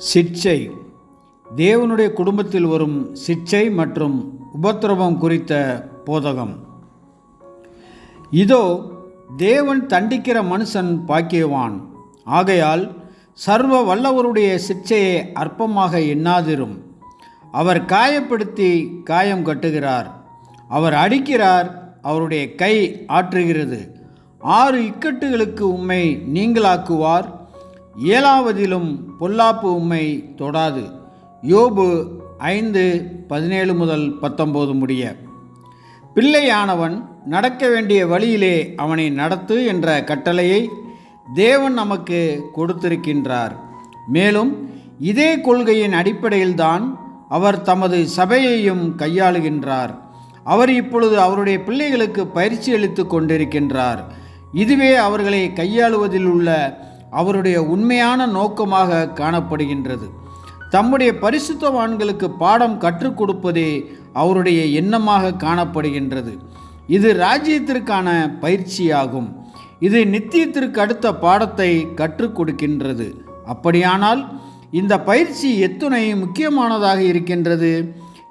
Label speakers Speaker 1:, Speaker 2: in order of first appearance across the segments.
Speaker 1: சிட்சை. தேவனுடைய குடும்பத்தில் வரும் சிட்சை மற்றும் உபத்திரவம் குறித்த போதகம். இதோ, தேவன் தண்டிக்கிற மனுஷன் பாக்கியவான். ஆகையால் சர்வ வல்லவருடைய சிட்சையை அற்பமாக எண்ணாதிரும். அவர் காயப்படுத்தி காயம் கட்டுகிறார், அவர் அடிக்கிறார், அவருடைய கை ஆற்றுகிறது. 6 இக்கட்டுகளுக்கு உம்மை நீங்களாக்குவார், 7வதிலும் பொல்லாப்பு உம்மை தொடாது. யோபு 5:17-19 முடிய. பிள்ளையானவன் நடக்க வேண்டிய வழியிலே அவனை நடத்து என்ற கட்டளையை தேவன் நமக்கு கொடுத்திருக்கின்றார். மேலும் இதே கொள்கையின் அடிப்படையில்தான் அவர் தமது சபையையும் கையாளுகின்றார். அவர் இப்பொழுது அவருடைய பிள்ளைகளுக்கு பயிற்சி அளித்து கொண்டிருக்கின்றார். இதுவே அவர்களை கையாளுவதில் உள்ள அவருடைய உண்மையான நோக்கமாக காணப்படுகின்றது. தம்முடைய பரிசுத்தவான்களுக்கு பாடம் கற்றுக் கொடுப்பதே அவருடைய எண்ணமாக காணப்படுகின்றது. இது ராஜ்யத்திற்கான பயிற்சியாகும். இது நித்தியத்திற்கு அடுத்த பாடத்தை கற்றுக் கொடுக்கின்றது. அப்படியானால் இந்த பயிற்சி எத்துணை முக்கியமானதாக இருக்கின்றது.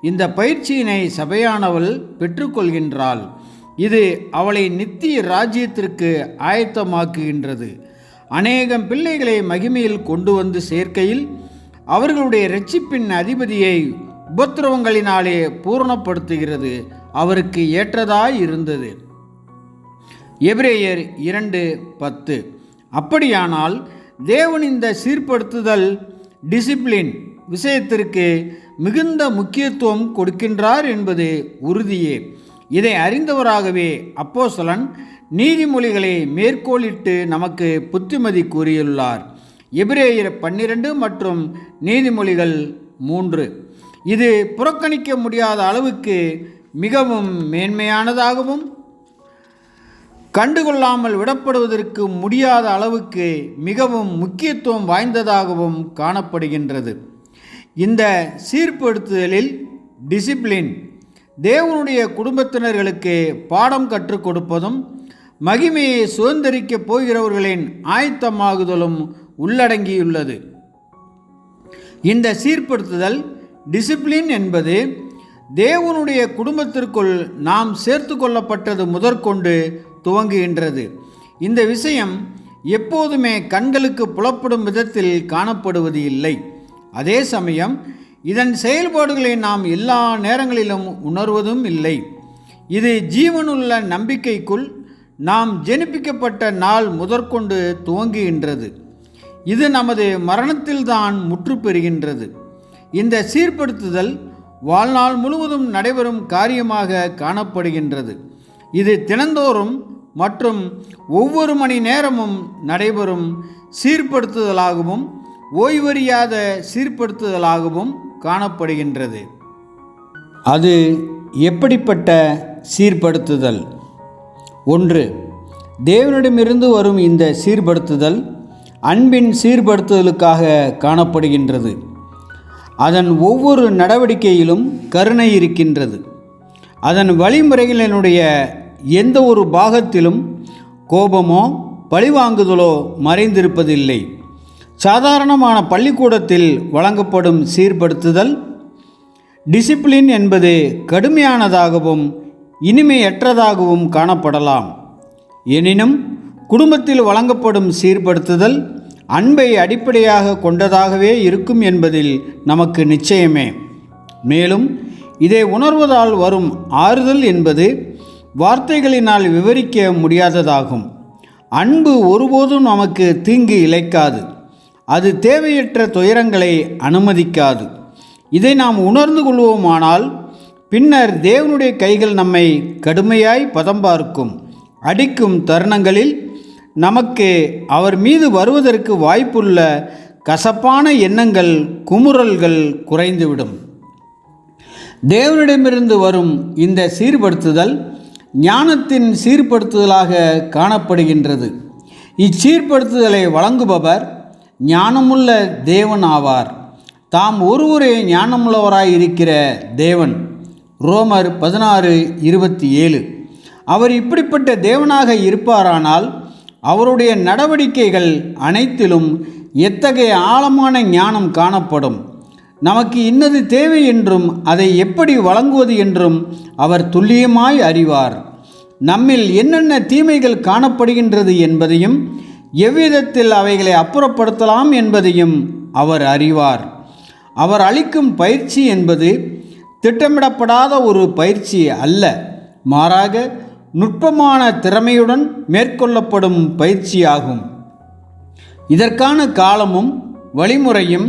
Speaker 1: இந்த பயிற்சியினை சபையானவள் பெற்றுக்கொள்கின்றாள். இது அவளை நித்திய ராஜ்யத்திற்கு ஆயத்தமாக்குகின்றது. அநேகம் பிள்ளைகளை மகிமையில் கொண்டு வந்து சேர்க்கையில் அவர்களுடைய இரட்சிப்பின் அதிபதியை உபத்திரவங்களினாலே பூரணப்படுத்துகிறது. அவருக்கு ஏற்றதாய் இருந்தது. எபிரேயர் 2:10. அப்படியானால் தேவன் இந்த சீர்படுத்துதல் டிசிப்ளின் விஷயத்திற்கு மிகுந்த முக்கியத்துவம் கொடுக்கின்றார் என்பது உறுதியே. இதை அறிந்தவராகவே அப்போஸ்தலன் நீதிமொழிகளை மேற்கோளிட்டு நமக்கு புத்திமதி கூறியுள்ளார். எபிரேயர் 12 மற்றும் நீதிமொழிகள் 3. இது புறக்கணிக்க முடியாத அளவுக்கு மிகவும் மேன்மையானதாகவும் கண்டுகொள்ளாமல் விடப்படுவதற்கு முடியாத அளவுக்கு மிகவும் முக்கியத்துவம் வாய்ந்ததாகவும் காணப்படுகின்றது. இந்த சீர்படுத்துதலில் டிசிப்ளின் தேவனுடைய குடும்பத்தினர்களுக்கு பாடம் கற்றுக் கொடுப்பதும் மகிமையை சுதந்திரிக்கப் போகிறவர்களின் ஆயத்தமாகுதலும் உள்ளடங்கியுள்ளது. இந்த சீர்படுத்துதல் டிசிப்ளின் என்பது தேவனுடைய குடும்பத்திற்குள் நாம் சேர்த்து கொள்ளப்பட்டது முதற்கொண்டு துவங்குகின்றது. இந்த விஷயம் எப்போதுமே கண்களுக்கு புலப்படும் விதத்தில் காணப்படுவது இல்லை. அதே சமயம் இதன் செயல்பாடுகளை நாம் எல்லா நேரங்களிலும் உணர்வதும் இல்லை. இது ஜீவனுள்ள நம்பிக்கைக்குள் நாம் ஜெனிப்பிக்கப்பட்ட நாள் முதற்கொண்டு துவங்குகின்றது. இது நமது மரணத்தில்தான் முற்று பெறுகின்றது. இந்த சீர்படுத்துதல் வாழ்நாள் முழுவதும் நடைபெறும் காரியமாக காணப்படுகின்றது. இது தினந்தோறும் மற்றும் ஒவ்வொரு மணி நேரமும் நடைபெறும் சீர்படுத்துதலாகவும் ஓய்வறியாத சீர்படுத்துதலாகவும் காணப்படுகின்றது. அது எப்படிப்பட்ட சீர்படுத்துதல்? 1. தேவனிடமிருந்து வரும் இந்த சீர்படுத்துதல் அன்பின் சீர்படுத்துதலுக்காக காணப்படுகின்றது. அதன் ஒவ்வொரு நடவடிக்கையிலும் கருணை இருக்கின்றது. அதன் வழிமுறைகளினுடைய எந்த ஒரு பாகத்திலும் கோபமோ பழிவாங்குதலோ மறைந்திருப்பதில்லை. சாதாரணமான பள்ளிக்கூடத்தில் வழங்கப்படும் சீர்படுத்துதல் டிசிப்ளின் என்பது கடுமையானதாகவும் இனிமையற்றதாகவும் காணப்படலாம். எனினும் குடும்பத்தில் வழங்கப்படும் சீர்படுத்துதல் அன்பை அடிப்படையாக கொண்டதாகவே இருக்கும் என்பதில் நமக்கு நிச்சயமே. மேலும் இதை உணர்வதால் வரும் ஆறுதல் என்பது வார்த்தைகளினால் விவரிக்க முடியாததாகும். அன்பு ஒருபோதும் நமக்கு தீங்கு இழைக்காது. அது தேவையற்ற துயரங்களை அனுமதிக்காது. இதை நாம் உணர்ந்து கொள்வோமானால் பின்னர் தேவனுடைய கைகள் நம்மை கடுமையாய் பதம் பார்க்கும் அடிக்கும் தருணங்களில் நமக்கு அவர் மீது வருவதற்கு வாய்ப்புள்ள கசப்பான எண்ணங்கள் குமுறல்கள் குறைந்துவிடும். தேவனிடமிருந்து வரும் இந்த சீர்படுத்துதல் ஞானத்தின் சீர்படுத்துதலாக காணப்படுகின்றது. இச்சீர்படுத்துதலை வழங்குபவர் ஞானமுள்ள தேவன் ஆவார். தாம் ஒருவரே ஞானமுள்ளவராயிருக்கிற தேவன். ரோமர் 16:27. அவர் இப்படிப்பட்ட தேவனாக இருப்பாரானால் அவருடைய நடவடிக்கைகள் அனைத்திலும் எத்தகைய ஆழமான ஞானம் காணப்படும். நமக்கு இன்னது தேவை என்றும் அதை எப்படி வழங்குவது என்றும் அவர் துல்லியமாய் அறிவார். நம்மில் என்னென்ன தீமைகள் காணப்படுகின்றது என்பதையும் எவ்விதத்தில் அவைகளை அப்புறப்படுத்தலாம் என்பதையும் அவர் அறிவார். அவர் அளிக்கும் பயிற்சி என்பது திட்டமிடப்படாத ஒரு பயிற்சி அல்ல, மாறாக நுட்பமான திறமையுடன் மேற்கொள்ளப்படும் பயிற்சியாகும். இதற்கான காலமும் வழிமுறையும்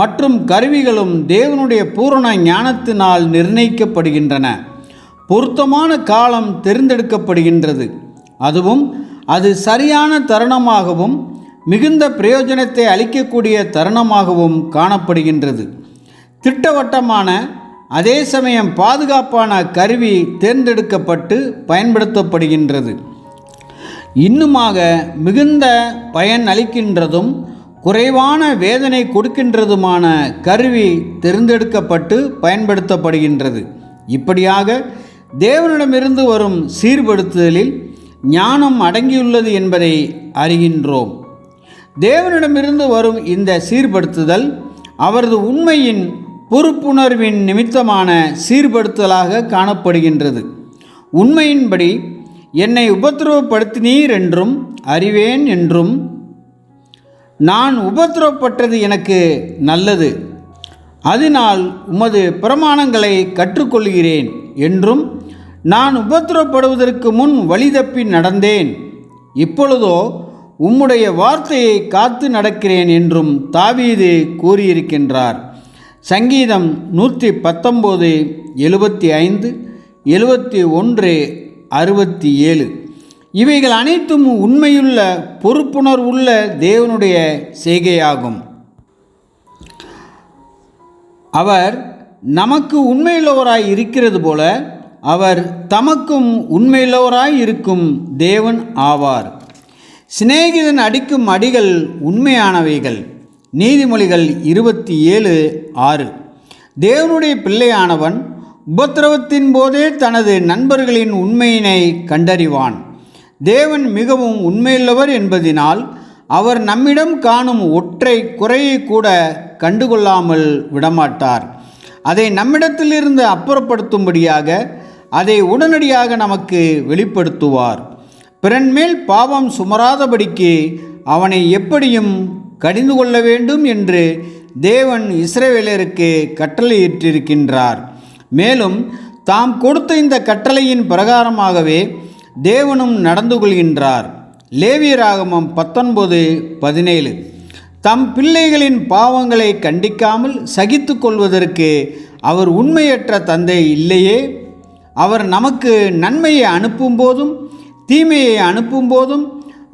Speaker 1: மற்றும் கருவிகளும் தேவனுடைய பூரண ஞானத்தினால் நிர்ணயிக்கப்படுகின்றன. பொருத்தமான காலம் தேர்ந்தெடுக்கப்படுகின்றது. அதுவும் அது சரியான தருணமாகவும் மிகுந்த பிரயோஜனத்தை அளிக்கக்கூடிய தருணமாகவும் காணப்படுகின்றது. திட்டவட்டமான அதே சமயம் பாதுகாப்பான கருவி தேர்ந்தெடுக்கப்பட்டு பயன்படுத்தப்படுகின்றது. இன்னுமாக மிகுந்த பயன் அளிக்கின்றதும் குறைவான வேதனை கொடுக்கின்றதுமான கருவி தேர்ந்தெடுக்கப்பட்டு பயன்படுத்தப்படுகின்றது. இப்படியாக தேவனிடமிருந்து வரும் சீர்படுத்துதலில் ஞானம் அடங்கியுள்ளது என்பதை அறிகின்றோம். தேவனிடமிருந்து வரும் இந்த சீர்படுத்துதல் அவரது உண்மையின் பொறுப்புணர்வின் நிமித்தமான சீர்படுத்தலாக காணப்படுகின்றது. உண்மையின்படி என்னை உபத்திரவப்படுத்தினீர் என்றும் அறிவேன் என்றும், நான் உபத்திரவப்பட்டது எனக்கு நல்லது, அதனால் உமது பிரமாணங்களை கற்றுக்கொள்கிறேன் என்றும், நான் உபத்திரவப்படுவதற்கு முன் வழி தப்பி நடந்தேன், இப்பொழுதோ உம்முடைய வார்த்தையை காத்து நடக்கிறேன் என்றும் தாவீது கூறியிருக்கின்றார். சங்கீதம் 119, 75, 71, 67. இவைகள் அனைத்தும் உண்மையுள்ள பொறுப்புணர்வுள்ள தேவனுடைய செய்கையாகும். அவர் நமக்கு உண்மையுள்ளவராய் இருக்கிறது போல அவர் தமக்கும் உண்மையுள்ளவராய் இருக்கும் தேவன் ஆவார். சிநேகிதன் அடிக்கும் அடிகள் உண்மையானவைகள். நீதிமொழிகள் 27:6. தேவனுடைய பிள்ளையானவன் உபத்திரவத்தின் போதே தனது நண்பர்களின் உண்மையினை கண்டறிவான். தேவன் மிகவும் உண்மையுள்ளவர் என்பதினால் அவர் நம்மிடம் காணும் ஒற்றை குறையை கூட கண்டுகொள்ளாமல் விடமாட்டார். அதை நம்மிடத்திலிருந்து அப்புறப்படுத்தும்படியாக அதை உடனடியாக நமக்கு வெளிப்படுத்துவார். பிறன்மேல் பாவம் சுமராதபடிக்கு அவனை எப்படியும் கடிந்து கொள்ள வேண்டும் என்று தேவன் இஸ்ரவேலருக்கு கட்டளையிட்டிருக்கின்றார். மேலும் தாம் கொடுத்த இந்த கட்டளையின் பிரகாரமாகவே தேவனும் நடந்து கொள்கின்றார். லேவியராகமம் 19:17. தம் பிள்ளைகளின் பாவங்களை கண்டிக்காமல் சகித்து கொள்வதற்கு அவர் உண்மையற்ற தந்தை இல்லையே. அவர் நமக்கு நன்மையை அனுப்பும் போதும் தீமையை அனுப்பும் போதும்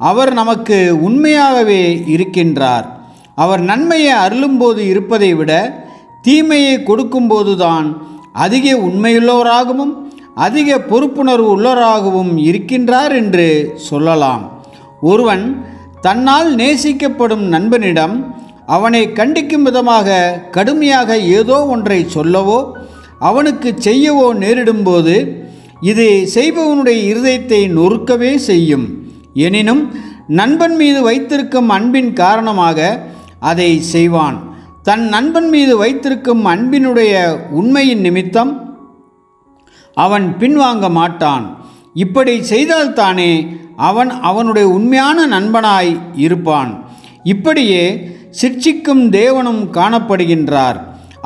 Speaker 1: அவர் நமக்கு உண்மையாகவே இருக்கின்றார். அவர் நன்மையை அருளும்போது இருப்பதை விட தீமையை கொடுக்கும்போதுதான் அதிக உண்மையுள்ளவராகவும் அதிக பொறுப்புணர்வு உள்ளவராகவும் இருக்கின்றார் என்று சொல்லலாம். ஒருவன் தன்னால் நேசிக்கப்படும் நண்பனிடம் அவனை கண்டிக்கும் விதமாக கடுமையாக ஏதோ ஒன்றை சொல்லவோ அவனுக்கு செய்யவோ நேரிடும்போது இது செய்பவனுடைய இருதயத்தை நொறுக்கவே செய்யும். எனினும் நண்பன் மீது வைத்திருக்கும் அன்பின் காரணமாக அதை செய்வான். தன் நண்பன் மீது வைத்திருக்கும் அன்பினுடைய உண்மையின் நிமித்தம் அவன் பின்வாங்க மாட்டான். இப்படி செய்தால்தானே அவன் அவனுடைய உண்மையான நண்பனாய் இருப்பான். இப்படியே சிட்சிக்கும் தேவனும் காணப்படுகின்றார்.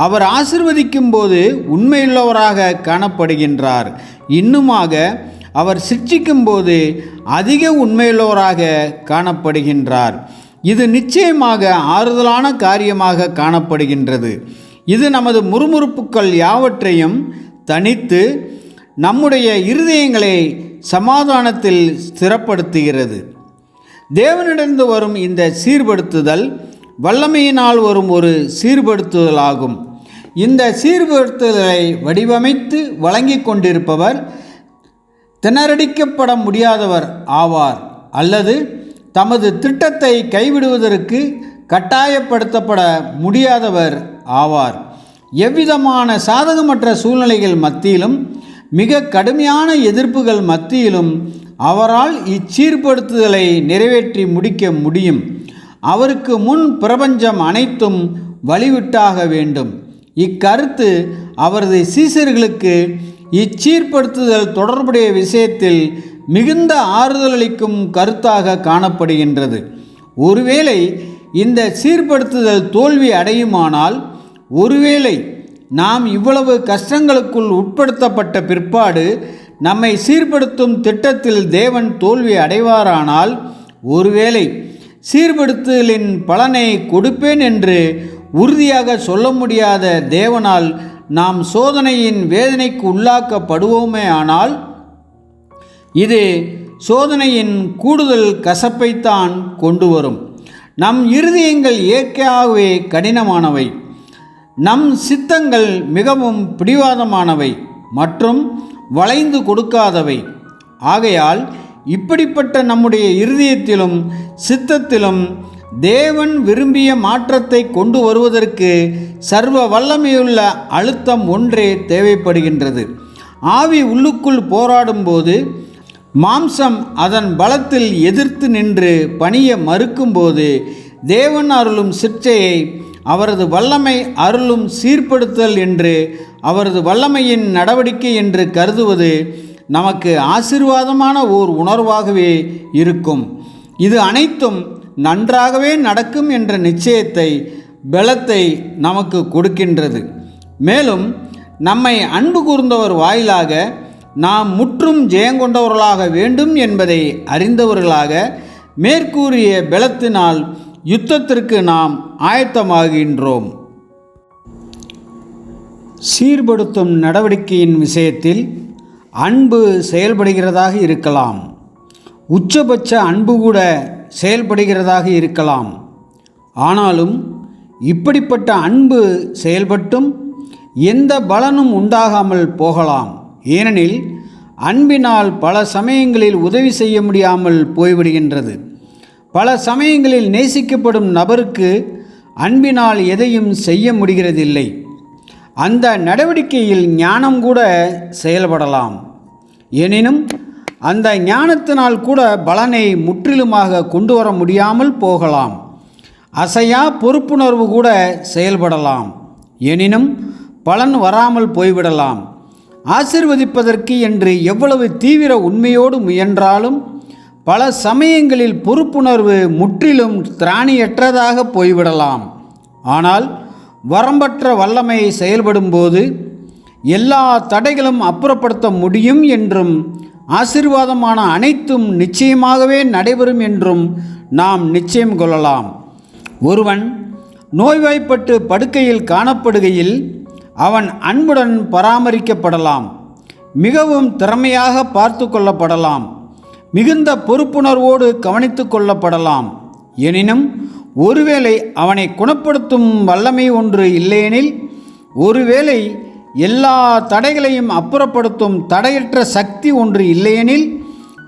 Speaker 1: அவர் ஆசீர்வதிக்கும் போது உண்மையுள்ளவராக காணப்படுகின்றார். இன்னுமாக அவர் சிட்சிக்கும் போது அதிக உண்மையுள்ளவராக காணப்படுகின்றார். இது நிச்சயமாக ஆறுதலான காரியமாக காணப்படுகின்றது. இது நமது முறுமுறுப்புக்கள் யாவற்றையும் தணித்து நம்முடைய இருதயங்களை சமாதானத்தில் ஸ்திரப்படுத்துகிறது. தேவனிடந்து வரும் இந்த சீர்படுத்துதல் வல்லமையினால் வரும் ஒரு சீர்படுத்துதலாகும். இந்த சீர்படுத்துதலை வடிவமைத்து வழங்கி கொண்டிருப்பவர் திணறடிக்கப்பட முடியாதவர் ஆவார், அல்லது தமது திட்டத்தை கைவிடுவதற்கு கட்டாயப்படுத்தப்பட முடியாதவர் ஆவார். எவ்விதமான சாதகமற்ற சூழ்நிலைகள் மத்தியிலும் மிக கடுமையான எதிர்ப்புகள் மத்தியிலும் அவரால் இச்சீர்படுத்துதலை நிறைவேற்றி முடிக்க முடியும். அவருக்கு முன் பிரபஞ்சம் அனைத்தும் வழிவிட்டாக வேண்டும். இக்கருத்து அவரது சீசர்களுக்கு இச்சீர்படுத்துதல் தொடர்புடைய விஷயத்தில் மிகுந்த ஆறுதலளிக்கும் கருத்தாக காணப்படுகின்றது. ஒருவேளை இந்த சீர்படுத்துதல் தோல்வி அடையுமானால், ஒருவேளை நாம் இவ்வளவு கஷ்டங்களுக்குள் உட்படுத்தப்பட்ட பிற்பாடு நம்மை சீர்படுத்தும் திட்டத்தில் தேவன் தோல்வி அடைவாரானால், ஒருவேளை சீர்படுத்துதலின் பலனை கொடுப்பேன் என்று உறுதியாக சொல்ல முடியாத தேவனால் நாம் சோதனையின் வேதனைக்கு உள்ளாக்கப்படுவோமே ஆனால், இது சோதனையின் கூடுதல் கசப்பைத்தான் கொண்டு வரும். நம் இருதயங்கள் இயற்கையாகவே கடினமானவை, நம் சித்தங்கள் மிகவும் பிடிவாதமானவை மற்றும் வளைந்து கொடுக்காதவை. ஆகையால் இப்படிப்பட்ட நம்முடைய இருதயத்திலும் சித்தத்திலும் தேவன் விரும்பிய மாற்றத்தை கொண்டு வருவதற்கு சர்வ வல்லமையுள்ள அழுத்தம் ஒன்றே தேவைப்படுகின்றது. ஆவி உள்ளுக்குள் போராடும்போது, மாம்சம் அதன் பலத்தில் எதிர்த்து நின்று பணிய மறுக்கும்போது, தேவன் அருளும் சிற்சையை அவரது வல்லமை அருளும் சீர்படுத்தல் என்று, அவரது வல்லமையின் நடவடிக்கை என்று கருதுவது நமக்கு ஆசீர்வாதமான ஓர் உணர்வாகவே இருக்கும். இது அனைத்தும் நன்றாகவே நடக்கும் என்ற நிச்சயத்தை, பலத்தை நமக்கு கொடுக்கின்றது. மேலும் நம்மை அன்பு கூர்ந்தவர் வாயிலாக நாம் முற்றும் ஜெயங்கொண்டவர்களாக வேண்டும் என்பதை அறிந்தவர்களாக மேற்கூறிய பலத்தினால் யுத்தத்திற்கு நாம் ஆயத்தமாகின்றோம். சீர்படுத்தும் நடவடிக்கையின் விஷயத்தில் அன்பு செயல்படுகிறதாக இருக்கலாம். உச்சபட்ச அன்பு கூட செயல்படுகிறதாக இருக்கலாம். ஆனாலும் இப்படிப்பட்ட அன்பு செயல்பட்டும் எந்த பலனும் உண்டாகாமல் போகலாம். ஏனெனில் அன்பினால் பல சமயங்களில் உதவி செய்ய முடியாமல் போய்விடுகின்றது. பல சமயங்களில் நேசிக்கப்படும் நபருக்கு அன்பினால் எதையும் செய்ய முடிகிறதில்லை. அந்த நடவடிக்கையில் ஞானம் கூட செயல்படலாம். எனினும் அந்த ஞானத்தினால் கூட பலனை முற்றிலுமாக கொண்டு வர முடியாமல் போகலாம். அசையா பொறுப்புணர்வு கூட செயல்படலாம். எனினும் பலன் வராமல் போய்விடலாம். ஆசீர்வதிப்பதற்கு என்று எவ்வளவு தீவிர உண்மையோடு முயன்றாலும் பல சமயங்களில் பொறுப்புணர்வு முற்றிலும் திராணியற்றதாக போய்விடலாம். ஆனால் வரம்பற்ற வல்லமை செயல்படும்போது எல்லா தடைகளும் அப்புறப்படுத்த முடியும் என்றும், ஆசீர்வாதமான அனைத்தும் நிச்சயமாகவே நடைபெறும் என்றும் நாம் நிச்சயம் கொள்ளலாம். ஒருவன் நோய்வாய்ப்பட்டு படுக்கையில் காணப்படுகையில் அவன் அன்புடன் பராமரிக்கப்படலாம், மிகவும் திறமையாக பார்த்து கொள்ளப்படலாம், மிகுந்த பொறுப்புணர்வோடு கவனித்து கொள்ளப்படலாம். எனினும் ஒருவேளை அவனை குணப்படுத்தும் வல்லமை ஒன்று இல்லையெனில், ஒருவேளை எல்லா தடைகளையும் அப்புறப்படுத்தும் தடையற்ற சக்தி ஒன்று இல்லையெனில்,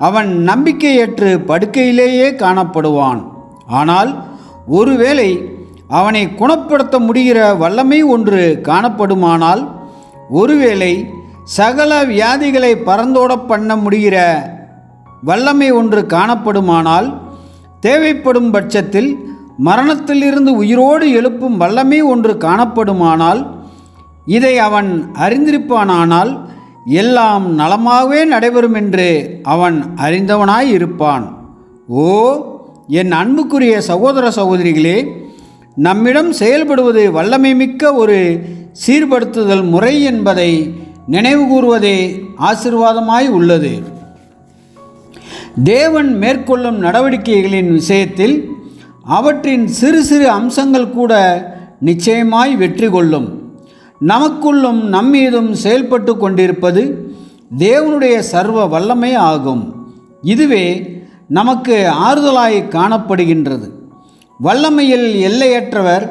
Speaker 1: அவன் நம்பிக்கையற்று படுக்கையிலேயே காணப்படுவான். ஆனால் ஒருவேளை அவனை குணப்படுத்த முடிகிற வல்லமை ஒன்று காணப்படுமானால், ஒருவேளை சகல வியாதிகளை பறந்தோட பண்ண முடிகிற வல்லமை ஒன்று காணப்படுமானால், தேவைப்படும் பட்சத்தில் மரணத்திலிருந்து உயிரோடு எழுப்பும் வல்லமை ஒன்று காணப்படுமானால், இதை அவன் அறிந்திருப்பானானால் எல்லாம் நலமாகவே நடைபெறும் என்று அவன் அறிந்தவனாய் இருப்பான். ஓ என் அன்புக்குரிய சகோதர சகோதரிகளே, நம்மிடம் செயல்படுவது வல்லமை மிக்க ஒரு சீர்படுத்துதல் முறை என்பதை நினைவு கூறுவதே ஆசீர்வாதமாய் உள்ளது. தேவன் மேற்கொள்ளும் நடவடிக்கைகளின் விஷயத்தில் அவற்றின் சிறு சிறு அம்சங்கள் கூட நிச்சயமாய் வெற்றி கொள்ளும். நமக்குள்ளும் நம்மீதும் செயல்பட்டு கொண்டிருப்பது தேவனுடைய சர்வ வல்லமை ஆகும். இதுவே நமக்கு ஆறுதலாய் காணப்படுகின்றது. வல்லமையில் எல்லையற்றவர்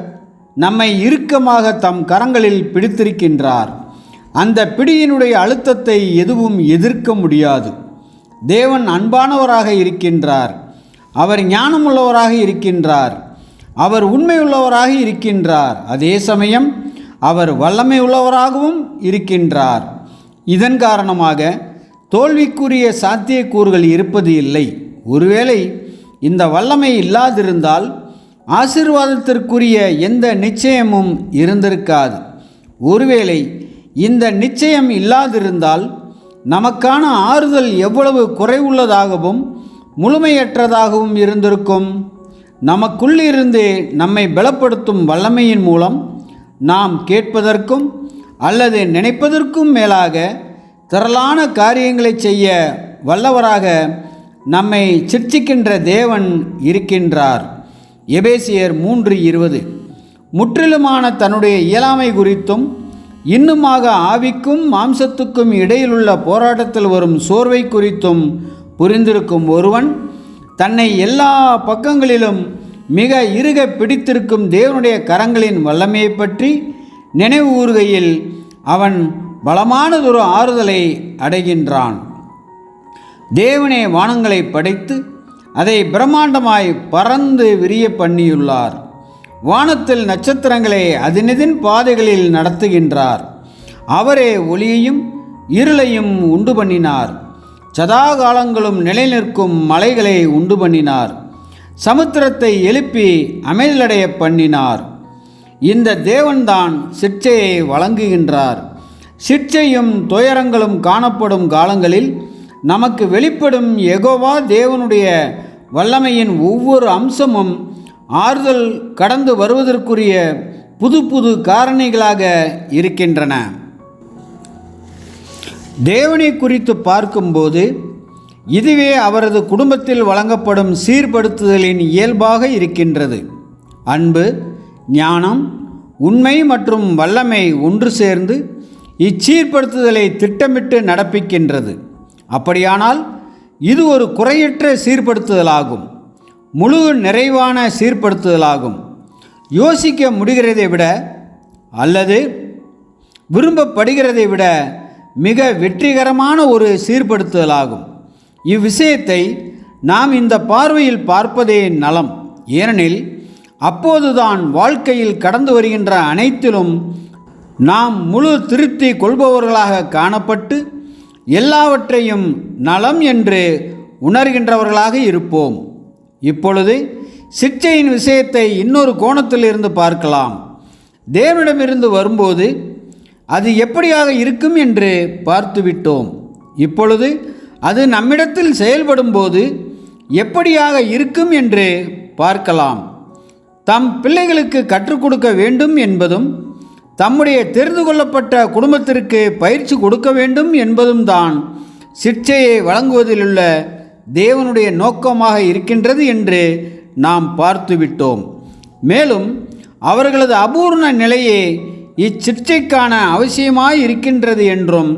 Speaker 1: நம்மை இறுக்கமாக தம் கரங்களில் பிடித்திருக்கின்றார். அந்த பிடியினுடைய அழுத்தத்தை எதுவும் எதிர்க்க முடியாது. தேவன் அன்பானவராக இருக்கின்றார். அவர் ஞானமுள்ளவராக இருக்கின்றார். அவர் உண்மையுள்ளவராக இருக்கின்றார். அதே சமயம் அவர் வல்லமை உள்ளவராகவும் இருக்கின்றார். இதன் காரணமாக தோல்விக்குரிய சாத்தியக்கூறுகள் இருப்பது இல்லை. ஒருவேளை இந்த வல்லமை இல்லாதிருந்தால் ஆசீர்வாதத்திற்குரிய எந்த நிச்சயமும் இருந்திருக்காது. ஒருவேளை இந்த நிச்சயம் இல்லாதிருந்தால் நமக்கான ஆறுதல் எவ்வளவு குறைவுள்ளதாகவும் முழுமையற்றதாகவும் இருந்திருக்கும். நமக்குள்ளிருந்து நம்மை பலப்படுத்தும் வல்லமையின் மூலம் நாம் கேட்பதற்கும் அல்லது நினைப்பதற்கும் மேலாக திரளான காரியங்களை செய்ய வல்லவராக நம்மை சிட்சிக்கின்ற தேவன் இருக்கின்றார். எபேசியர் 3:20. முற்றிலுமான தன்னுடைய இயலாமை குறித்தும் இன்னுமாக ஆவிக்கும் மாம்சத்துக்கும் இடையிலுள்ள போராட்டத்தில் வரும் சோர்வை குறித்தும் புரிந்திருக்கும் ஒருவன் தன்னை எல்லா பக்கங்களிலும் மிக இறுக பிடித்திருக்கும் தேவனுடைய கரங்களின் வல்லமையை பற்றி நினைவு கூறுகையில் அவன் பலமானதொரு ஆறுதலை அடைகின்றான். தேவனே வானங்களை படைத்து அதை பிரம்மாண்டமாய் பறந்து விரிய பண்ணியுள்ளார். வானத்தில் நட்சத்திரங்களை அதனதின் பாதைகளில் நடத்துகின்றார். அவரே ஒளியையும் இருளையும் உண்டு பண்ணினார். சதாகாலங்களும் நிலை நிற்கும் மலைகளை உண்டு பண்ணினார். சமுத்திரத்தை எழுப்பி அமைதலடைய பண்ணினார். இந்த தேவன்தான் சிட்சையை வழங்குகின்றார். சிட்சையும் துயரங்களும் காணப்படும் காலங்களில் நமக்கு வெளிப்படும் யெகோவா தேவனுடைய வல்லமையின் ஒவ்வொரு அம்சமும் ஆறுதல் கடந்து வருவதற்குரிய புது புது காரணிகளாக இருக்கின்றன. தேவனை குறித்து பார்க்கும்போது இதுவே அவரது குடும்பத்தில் வழங்கப்படும் சீர்படுத்துதலின் இயல்பாக இருக்கின்றது. அன்பு, ஞானம், உண்மை மற்றும் வல்லமை ஒன்று சேர்ந்து இச்சீர்படுத்துதலை திட்டமிட்டு நடப்பிக்கின்றது. அப்படியானால் இது ஒரு குறையற்ற சீர்படுத்துதலாகும். முழு நிறைவான சீர்படுத்துதலாகும். யோசிக்க முடிகிறதை விட அல்லது விரும்பப்படுகிறதை விட மிக வெற்றிகரமான ஒரு சீர்படுத்துதலாகும். இவ்விஷயத்தை நாம் இந்த பார்வையில் பார்ப்பதே நலம். ஏனெனில் அப்போதுதான் வாழ்க்கையில் கடந்து வருகின்ற அனைத்திலும் நாம் முழு திருப்தி கொள்பவர்களாக காணப்பட்டு எல்லாவற்றையும் நலம் என்று உணர்கின்றவர்களாக இருப்போம். இப்பொழுது சிட்சையின் விஷயத்தை இன்னொரு கோணத்தில் இருந்து பார்க்கலாம். தேவனிடமிருந்து வரும்போது அது எப்படியாக இருக்கும் என்று பார்த்துவிட்டோம். இப்பொழுது அது நம்மிடத்தில் செயல்படும்போது எப்படியாக இருக்கும் என்று பார்க்கலாம். தம் பிள்ளைகளுக்கு கற்றுக் கொடுக்க வேண்டும் என்பதும் தம்முடைய தெரிந்து கொள்ளப்பட்ட குடும்பத்திற்கு பயிற்சி கொடுக்க வேண்டும் என்பதும் தான் சிட்சையை வழங்குவதிலுள்ள தேவனுடைய நோக்கமாக இருக்கின்றது என்று நாம் பார்த்துவிட்டோம். மேலும் அவர்களது அபூர்ண நிலையே இச்சிட்சைக்கான அவசியமாய் இருக்கின்றது என்றும்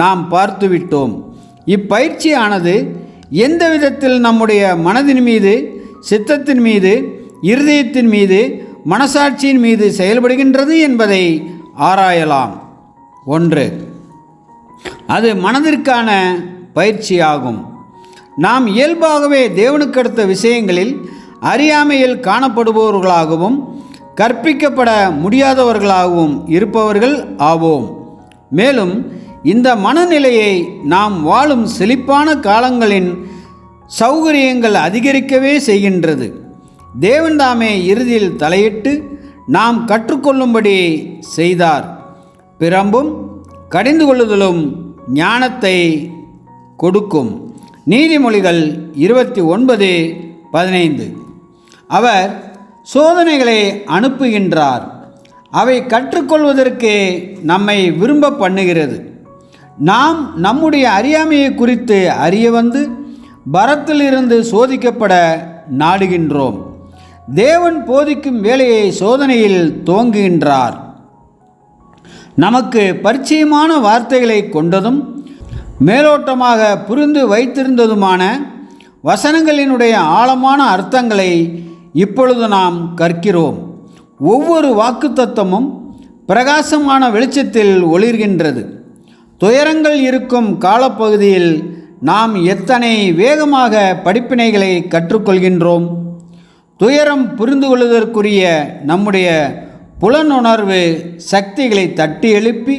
Speaker 1: நாம் பார்த்துவிட்டோம். இப்பயிற்சியானது எந்த விதத்தில் நம்முடைய மனதின் மீது, சித்தத்தின் மீது, இருதயத்தின் மீது, மனசாட்சியின் மீது செயல்படுகின்றது என்பதை ஆராயலாம். 1. அது மனதிற்கான பயிற்சியாகும். நாம் இயல்பாகவே தேவனுக்கு அடுத்த விஷயங்களில் அறியாமையில் காணப்படுபவர்களாகவும் கற்பிக்கப்பட முடியாதவர்களாகவும் இருப்பவர்கள் ஆவோம். மேலும் இந்த மனநிலையை நாம் வாழும் செழிப்பான காலங்களின் சௌகரியங்கள் அதிகரிக்கவே செய்கின்றது. தேவன்தாமே இறுதியில் தலையிட்டு நாம் கற்றுக்கொள்ளும்படி செய்தார். பிரம்பும் கடிந்து கொள்ளுதலும் ஞானத்தை கொடுக்கும். நீதிமொழிகள் 29:15. அவர் சோதனைகளை அனுப்புகின்றார். அவை கற்றுக்கொள்வதற்கு நம்மை விரும்ப பண்ணுகிறது. நாம் நம்முடைய அறியாமையை குறித்து அறிய வந்து பரத்திலிருந்து சோதிக்கப்பட நாடுகின்றோம். தேவன் போதிக்கும் வேலையை சோதனையில் துவங்குகின்றார். நமக்கு பரிச்சயமான வார்த்தைகளை கொண்டதும் மேலோட்டமாக புரிந்து வைத்திருந்ததுமான வசனங்களினுடைய ஆழமான அர்த்தங்களை இப்பொழுது நாம் கற்கிறோம். ஒவ்வொரு வாக்குத்தத்தமும் பிரகாசமான வெளிச்சத்தில் ஒளிர்கின்றது. துயரங்கள் இருக்கும் காலப்பகுதியில் நாம் எத்தனை வேகமாக படிப்பினைகளை கற்றுக்கொள்கின்றோம். துயரம் புரிந்து கொள்வதற்குரிய நம்முடைய புலனுணர்வு சக்திகளை தட்டி எழுப்பி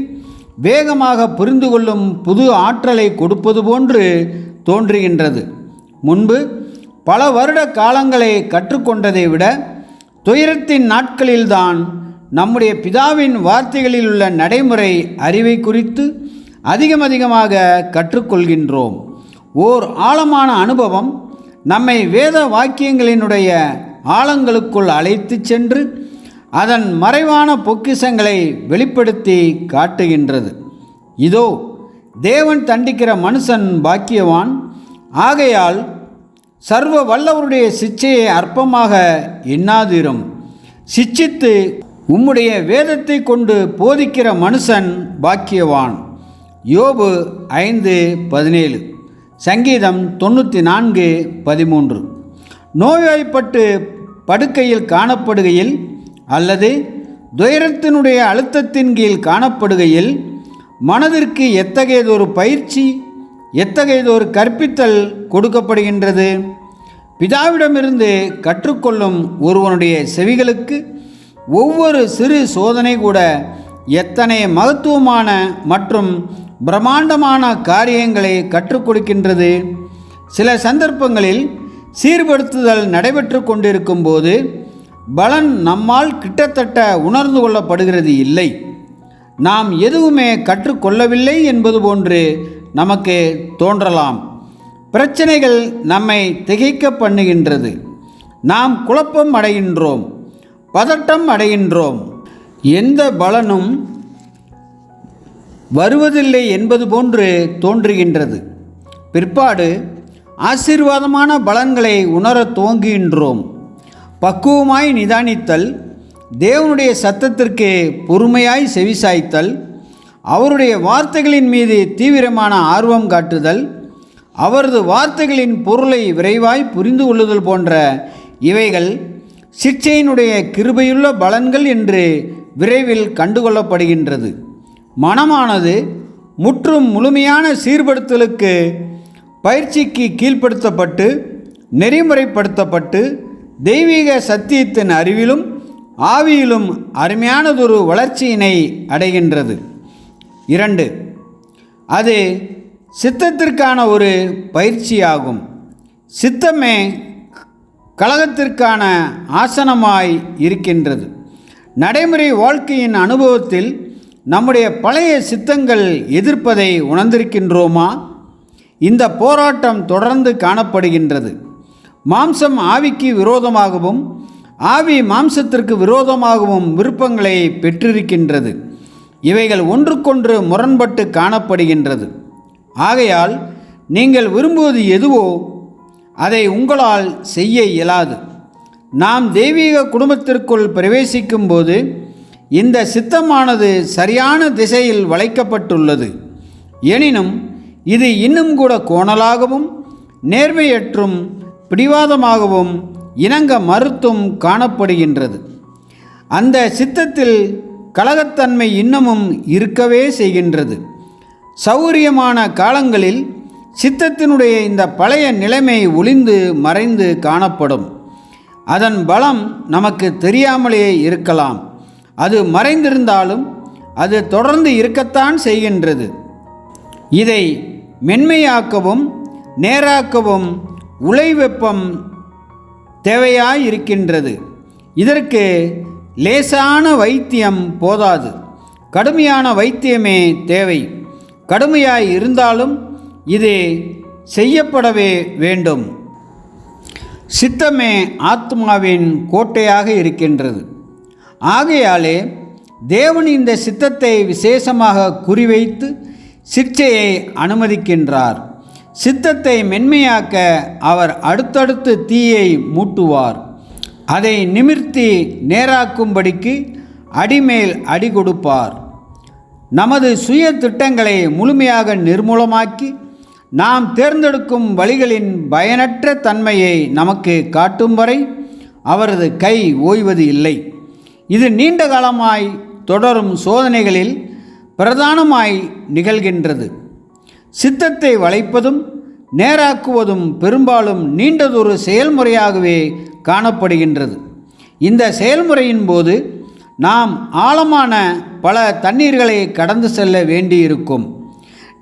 Speaker 1: வேகமாக புரிந்து கொள்ளும் புது ஆற்றலை கொடுப்பது போன்று தோன்றுகின்றது. முன்பு பல வருட காலங்களை கற்றுக்கொண்டதை விட துயரத்தின் நாட்களில்தான் நம்முடைய பிதாவின் வார்த்தைகளில் உள்ள நடைமுறை அறிவை குறித்து அதிகமாக கற்றுக்கொள்கின்றோம். ஓர் ஆழமான அனுபவம் நம்மை வேத வாக்கியங்களினுடைய ஆழங்களுக்குள் அழைத்து சென்று அதன் மறைவான பொக்கிஷங்களை வெளிப்படுத்தி காட்டுகின்றது. இதோ தேவன் தண்டிக்கிற மனுஷன் பாக்கியவான், ஆகையால் சர்வ வல்லவருடைய சிச்சையை அற்பமாக எண்ணாதிரும், சிச்சித்து உம்முடைய வேதத்தை கொண்டு போதிக்கிற மனுஷன் பாக்கியவான். யோபு 5:17, சங்கீதம் 94:13. நோய்வாய்ப்பட்டு படுக்கையில் காணப்படுகையில் அல்லது துயரத்தினுடைய அழுத்தத்தின் கீழ் காணப்படுகையில் மனதிற்கு எத்தகையதொரு பயிற்சி, எத்தகையதொரு கற்பித்தல் கொடுக்கப்படுகின்றது? பிதாவிடமிருந்து கற்றுக்கொள்ளும் ஒருவனுடைய செவிகளுக்கு ஒவ்வொரு சிறு சோதனை கூட எத்தனை மகத்துவமான மற்றும் பிரம்மாண்டமான காரியங்களை கற்றுக் கொடுக்கின்றது. சில சந்தர்ப்பங்களில் சீர்படுத்துதல் நடைபெற்று கொண்டிருக்கும் போது பலன் நம்மால் கிட்டத்தட்ட உணர்ந்து கொள்ளப்படுகிறது இல்லை. நாம் எதுவுமே கற்றுக்கொள்ளவில்லை என்பது போன்று நமக்கு தோன்றலாம். பிரச்சனைகள் நம்மை திகைக்க பண்ணுகின்றது. நாம் குழப்பம் அடைகின்றோம், பதட்டம் அடைகின்றோம். எந்த பலனும் வருவதில்லை என்பது போன்று தோன்றுகின்றது. பிற்பாடு ஆசீர்வாதமான பலன்களை உணரத் துவங்குகின்றோம். பக்குவமாய் நிதானித்தல், தேவனுடைய சத்தத்திற்கு பொறுமையாய் செவிசாய்த்தல், அவருடைய வார்த்தைகளின் மீது தீவிரமான ஆர்வம் காட்டுதல், அவரது வார்த்தைகளின் பொருளை விரைவாய் புரிந்து கொள்ளுதல் போன்ற இவைகள் சிக்ஷையினுடைய கிருபையுள்ள பலன்கள் என்று விரைவில் கண்டுகொள்ளப்படுகின்றது. மனமானது முற்றும் முழுமையான சீர்படுத்தலுக்கு பயிற்சிக்கு கீழ்ப்படுத்தப்பட்டு நெறிமுறைப்படுத்தப்பட்டு தெய்வீக சத்தியத்தின் அறிவிலும் ஆவியிலும் அருமையானதொரு வளர்ச்சியினை அடைகின்றது. 2. அது சித்தத்திற்கான ஒரு பயிற்சியாகும். சித்தமே கலகத்திற்கான ஆசனமாய் இருக்கின்றது. நடைமுறை வாழ்க்கையின் அனுபவத்தில் நம்முடைய பழைய சித்தங்கள் எதிர்ப்பதை உணர்ந்திருக்கின்றோமா? இந்த போராட்டம் தொடர்ந்து காணப்படுகின்றது. மாம்சம் ஆவிக்கு விரோதமாகவும் ஆவி மாம்சத்திற்கு விரோதமாகவும் விருப்பங்களை பெற்றிருக்கின்றது. இவைகள் ஒன்றுக்கொன்று முரண்பட்டு காணப்படுகின்றது. ஆகையால் நீங்கள் விரும்புவது எதுவோ அதை உங்களால் செய்ய இயலாது. நாம் தெய்வீக குடும்பத்திற்குள் பிரவேசிக்கும் போது இந்த சித்தமானது சரியான திசையில் வளைக்கப்பட்டுள்ளது. எனினும் இது இன்னும் கூட கோணலாகவும் நேர்மையற்றும் பிடிவாதமாகவும் இணங்க மறுத்தும் காணப்படுகின்றது. அந்த சித்தத்தில் கலகத்தன்மை இன்னமும் இருக்கவே செய்கின்றது. சௌரியமான காலங்களில் சித்தத்தினுடைய இந்த பழைய நிலைமை ஒளிந்து மறைந்து காணப்படும். அதன் பலம் நமக்கு தெரியாமலே இருக்கலாம். அது மறைந்திருந்தாலும் அது தொடர்ந்து இருக்கத்தான் செய்கின்றது. இதை மென்மையாக்கவும் நேராக்கவும் உலை வெப்பம் தேவையாயிருக்கின்றது. இதற்கு லேசான வைத்தியம் போதாது, கடுமையான வைத்தியமே தேவை. கடுமையாய் இருந்தாலும் இது செய்யப்படவே வேண்டும். சித்தமே ஆத்மாவின் கோட்டையாக இருக்கின்றது. ஆகையாலே தேவன் இந்த சித்தத்தை விசேஷமாக குறிவைத்து சிக்ஷையை அனுமதிக்கின்றார். சித்தத்தை மென்மையாக்க அவர் அடுத்தடுத்து தீயை மூட்டுவார். அதை நிமிர்த்தி நேராக்கும்படிக்கு அடிமேல் அடி கொடுப்பார். நமது சுய திட்டங்களை முழுமையாக நிர்மூலமாக்கி நாம் தேர்ந்தெடுக்கும் வழிகளின் பயனற்ற தன்மையை நமக்கு காட்டும் வரை அவரது கை ஓய்வது இல்லை. இது நீண்ட காலமாய் தொடரும் சோதனைகளில் பிரதானமாய் நிகழ்கின்றது. சித்தத்தை வளைப்பதும் நேராக்குவதும் பெரும்பாலும் நீண்டதொரு செயல்முறையாகவே காணப்படுகின்றது. இந்த செயல்முறையின் போது நாம் ஆழமான பல தண்ணீர்களை கடந்து செல்ல வேண்டியிருக்கும்.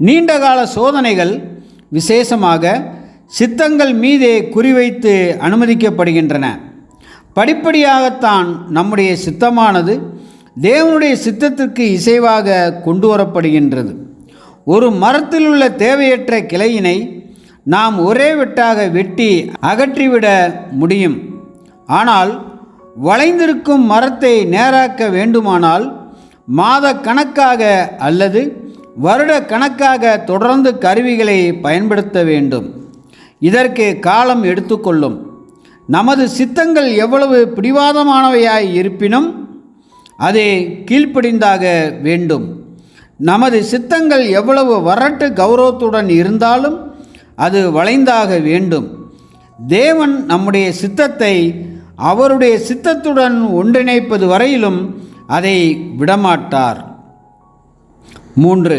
Speaker 1: நீண்டகால சோதனைகள் விசேஷமாக சித்தங்கள் மீதே குறிவைத்து அனுமதிக்கப்படுகின்றன. படிப்படியாகத்தான் நம்முடைய சித்தமானது தேவனுடைய சித்தத்திற்கு இசைவாக கொண்டு வரப்படுகின்றது. ஒரு மரத்தில் உள்ள தேவையற்ற கிளையினை நாம் ஒரே வெட்டாக வெட்டி அகற்றிவிட முடியும். ஆனால் வளைந்திருக்கும் மரத்தை நேராக்க வேண்டுமானால் மாத கணக்காக அல்லது வருட கணக்காக தொடர்ந்து கருவிகளை பயன்படுத்த வேண்டும். இதற்கு காலம் எடுத்துக்கொள்ளும். நமது சித்தங்கள் எவ்வளவு பிடிவாதமானவையாய் இருப்பினும் அதை கீழ்ப்படிந்தாக வேண்டும். நமது சித்தங்கள் எவ்வளவு வரட்டு கௌரவத்துடன் இருந்தாலும் அது வளைந்தாக வேண்டும். தேவன் நம்முடைய சித்தத்தை அவருடைய சித்தத்துடன் ஒன்றிணைப்பது வரையிலும் அதை விடமாட்டார். 3.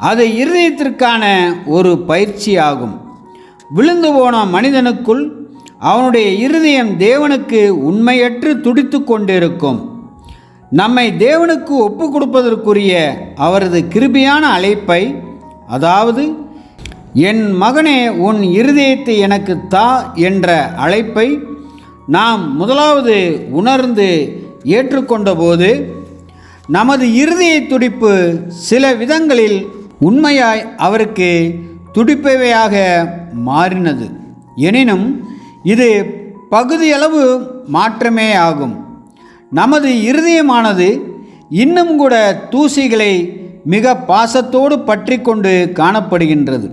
Speaker 1: அது இருதயத்திற்கான ஒரு பயிற்சியாகும். விழுந்து போன மனிதனுக்குள் அவனுடைய இருதயம் தேவனுக்கு உண்மையற்று துடித்து கொண்டிருக்கும். நம்மை தேவனுக்கு ஒப்பு கொடுப்பதற்குரிய அவரது கிருபையான அழைப்பை, அதாவது என் மகனே உன் இருதயத்தை எனக்கு தா என்ற அழைப்பை நாம் முதலாவது உணர்ந்து ஏற்றுக்கொண்டபோது நமது இருதய துடிப்பு சில விதங்களில் உண்மையாய் அவருக்கு துடிப்பவையாக மாறினது. எனினும் இது பகுதியளவு மாற்றமே ஆகும். நமது இருதயமானது இன்னும் கூட தூசிகளை மிக பாசத்தோடு பற்றி கொண்டு காணப்படுகின்றது.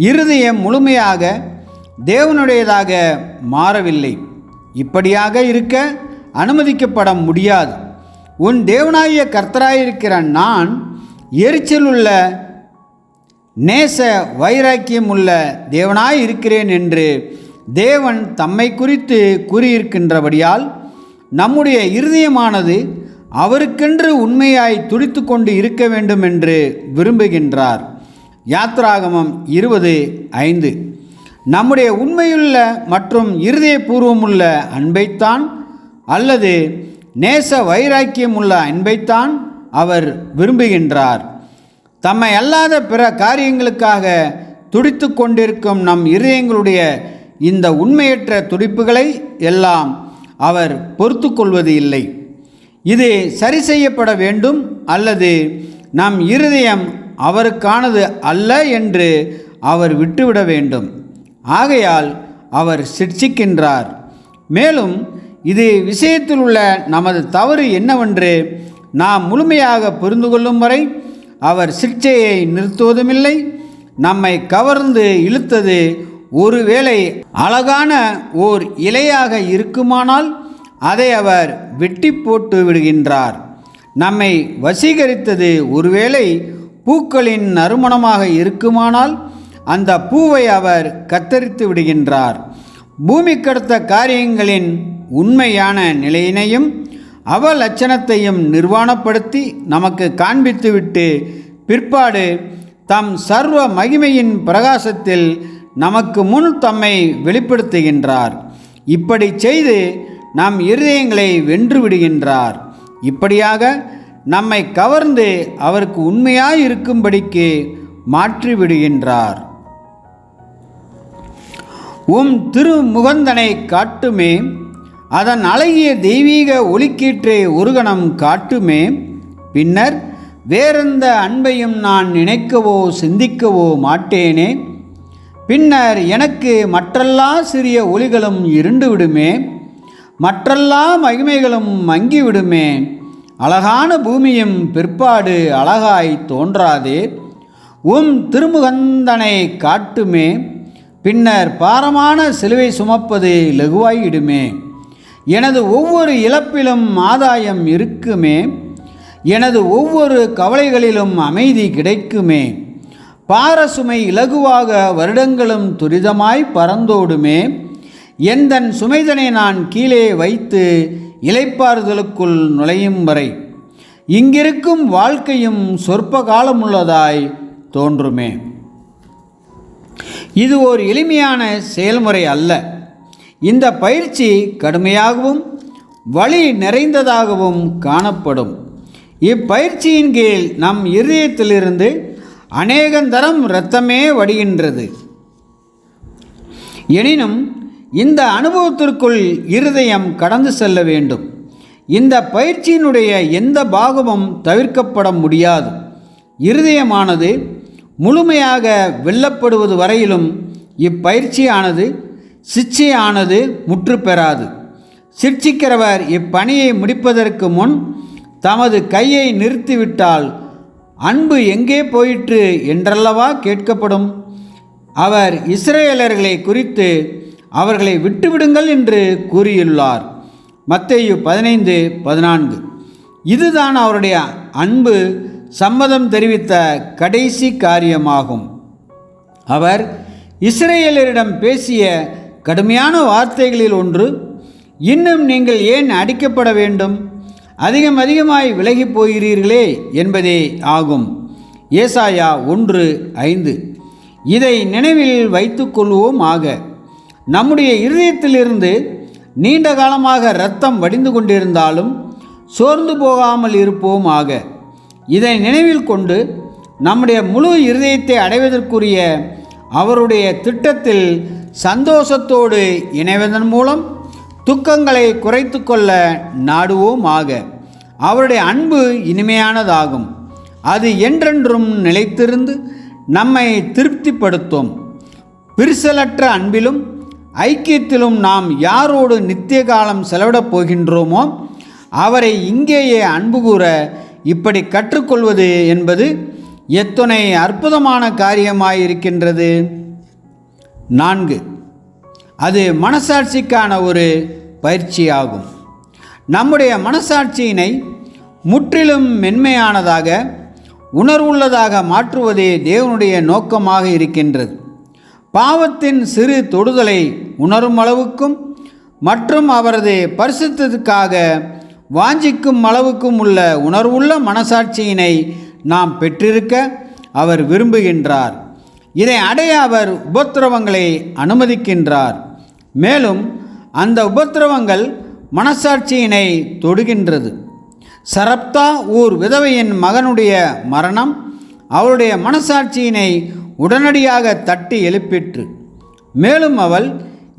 Speaker 1: இருதயம் முழுமையாக தேவனுடையதாக மாறவில்லை. இப்படியாக இருக்க அனுமதிக்கப்பட முடியாது. உன் தேவனாகிய கர்த்தராயிருக்கிற நான் எரிச்சலுள்ள நேச வைராக்கியம் உள்ள தேவனாய் இருக்கிறேன் என்று தேவன் தம்மை குறித்து கூறியிருக்கின்றபடியால் நம்முடைய இருதயமானது அவருக்கென்று உண்மையாய் துடித்து கொண்டு இருக்க வேண்டும் என்று விரும்புகின்றார். யாத்ராகமம் 20:5. நம்முடைய உண்மையுள்ள மற்றும் இருதயபூர்வமுள்ள அன்பைத்தான் அல்லது நேச வைராக்கியம் உள்ள அன்பைத்தான் அவர் விரும்புகின்றார். தம்மை அல்லாத பிற காரியங்களுக்காக துடித்து கொண்டிருக்கும் நம் இருதயங்களுடைய இந்த உண்மையற்ற துடிப்புகளை எல்லாம் அவர் பொறுத்து கொள்வது இல்லை. இது சரி செய்யப்பட வேண்டும் அல்லது நம் இருதயம் அவருக்கானது அல்ல என்று அவர் விட்டுவிட வேண்டும். ஆகையால் அவர் சிட்சிக்கின்றார். மேலும் இது விஷயத்தில் உள்ள நமது தவறு என்னவென்று நாம் முழுமையாக புரிந்து கொள்ளும் வரை அவர் சிட்சையை நிறுத்துவதுமில்லை. நம்மை கவர்ந்து இழுத்தது ஒருவேளை அழகான ஓர் இலையாக இருக்குமானால் அதை அவர் வெட்டி போட்டு விடுகின்றார். நம்மை வசீகரித்தது ஒருவேளை பூக்களின் நறுமணமாக இருக்குமானால் அந்த பூவை அவர் கத்தரித்து விடுகின்றார். பூமிக்கடுத்த காரியங்களின் உண்மையான நிலையினையும் அவலட்சணத்தையும் நிர்வாணப்படுத்தி நமக்கு காண்பித்துவிட்டு பிற்பாடு தம் சர்வ மகிமையின் பிரகாசத்தில் நமக்கு முன் தம்மை வெளிப்படுத்துகின்றார். இப்படி செய்து நம் இருதயங்களை வென்று விடுகின்றார். இப்படியாக நம்மை கவர்ந்து அவருக்கு உண்மையாய் இருக்கும்படிக்கு மாற்றிவிடுகின்றார். உம் திருமுகந்தனை காட்டுமே, அதன் அழகிய தெய்வீக ஒளிக்கீற்றை ஒரு கணம் காட்டுமே. பின்னர் வேறெந்த அன்பையும் நான் நினைக்கவோ சிந்திக்கவோ மாட்டேனே. பின்னர் எனக்கு மற்றெல்லா சிறிய ஒளிகளும் இருண்டு விடுமே, மற்றெல்லா மகிமைகளும் மங்கிவிடுமே. அழகான பூமியும் பிற்பாடு அழகாய் தோன்றாதே. உம் திருமுகந்தனை காட்டுமே, பின்னர் பாரமான சிலுவை சுமப்பது லகுவாயிடுமே. எனது ஒவ்வொரு இழப்பிலும் ஆதாயம் இருக்குமே, எனது ஒவ்வொரு கவலைகளிலும் அமைதி கிடைக்குமே. பாரசுமை இலகுவாக வருடங்களும் துரிதமாய் பறந்தோடுமே. எந்தன் சுமைதனை நான் கீழே வைத்து இளைப்பாறுதலுக்குள் நுழையும் வரை இங்கிருக்கும் வாழ்க்கையும் சொற்ப காலமுள்ளதாய் தோன்றுமே. இது ஒரு எளிமையான செயல்முறை அல்ல. இந்த பயிற்சி கடுமையாகவும் வலி நிறைந்ததாகவும் காணப்படும். இப்பயிற்சியின் கீழ் நம் இருதயத்திலிருந்து அநேகந்தரம் இரத்தமே வடிகின்றது. எனினும் இந்த அனுபவத்திற்குள் இருதயம் கடந்து செல்ல வேண்டும். இந்த பயிற்சியினுடைய எந்த பாகமும் தவிர்க்கப்பட முடியாது. இருதயமானது முழுமையாக வெல்லப்படுவது வரையிலும் இப்பயிற்சியானது சிட்சையானது முற்று பெறாது. சிட்சிக்கிறவர் இப்பணியை முடிப்பதற்கு முன் தமது கையை நிறுத்திவிட்டால் அன்பு எங்கே போயிற்று என்றல்லவா கேட்கப்படும். அவர் இஸ்ரவேலர்களை குறித்து அவர்களை விட்டுவிடுங்கள் என்று கூறியுள்ளார். மத்தேயு 15:14. இதுதான் அவருடைய அன்பு சம்மதம் தெரிவித்த கடைசி காரியமாகும். அவர் இஸ்ரவேலரிடம் பேசிய கடுமையான வார்த்தைகளில் ஒன்று, இன்னும் நீங்கள் ஏன் அடிக்கப்பட வேண்டும், அதிகமாய் விலகி போகிறீர்களே என்பதே ஆகும். ஏசாயா 1:5. இதை நினைவில் வைத்து கொள்வோம் ஆக. நம்முடைய இருதயத்திலிருந்து நீண்ட காலமாக இரத்தம் வடிந்து கொண்டிருந்தாலும் சோர்ந்து போகாமல் இருப்போம் ஆக. இதை நினைவில் கொண்டு நம்முடைய முழு இருதயத்தை அடைவதற்குரிய அவருடைய திட்டத்தில் சந்தோஷத்தோடு இணைவதன் மூலம் துக்கங்களை குறைத்து கொள்ள நாடுவோம் ஆக. அவருடைய அன்பு இனிமையானதாகும். அது என்றென்றும் நிலைத்திருந்து நம்மை திருப்திப்படுத்தும். பிரிசலற்ற அன்பிலும் ஐக்கியத்திலும் நாம் யாரோடு நித்திய காலம் செலவிடப் போகின்றோமோ அவரை இங்கேயே அன்பு கூற இப்படி கற்றுக்கொள்வது என்பது எத்தனை அற்புதமான காரியமாயிருக்கின்றது. 4. அது மனசாட்சிக்கான ஒரு பயிற்சியாகும். நம்முடைய மனசாட்சியினை முற்றிலும் மென்மையானதாக உணர்வுள்ளதாக மாற்றுவதே தேவனுடைய நோக்கமாக இருக்கின்றது. பாவத்தின் சிறு தொடுதலை உணரும் அளவுக்கும் மற்றும் அவரது பரிசுத்தத்துக்காக வாஞ்சிக்கும் அளவுக்கும் உள்ள உணர்வுள்ள மனசாட்சியினை நாம் பெற்றிருக்க அவர் விரும்புகின்றார். இதை அடைய அவர் உபத்திரவங்களை அனுமதிக்கின்றார். மேலும் அந்த உபத்திரவங்கள் மனசாட்சியினை தொடுகின்றது. சரப்தா ஊர் விதவையின் மகனுடைய மரணம் அவளுடைய மனசாட்சியினை உடனடியாக தட்டி எழுப்பிற்று. மேலும் அவள்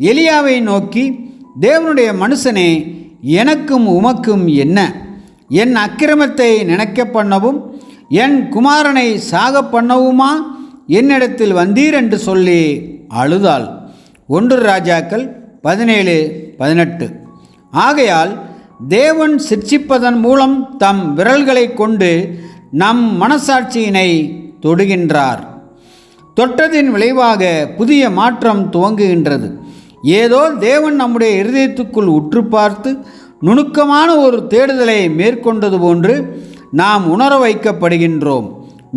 Speaker 1: எலியாவை நோக்கி, தேவனுடைய மனுஷனே, எனக்கும் உமக்கும் என்ன? என் அக்கிரமத்தை நினைக்க பண்ணவும் என் குமாரனை சாக பண்ணவுமா என்னிடத்தில் வந்தீர் என்று சொல்லி அழுதாள். 1 ராஜாக்கள் 17:18. ஆகையால் தேவன் சிட்சிப்பதன் மூலம் தம் விரல்களை கொண்டு நம் மனசாட்சியினை தொடுகின்றார். தொட்டதின் விளைவாக புதிய மாற்றம் துவங்குகின்றது. ஏதோ தேவன் நம்முடைய இருதயத்துக்குள் உற்று பார்த்து நுணுக்கமான ஒரு தேடுதலை மேற்கொண்டது போன்று நாம் உணர வைக்கப்படுகின்றோம்.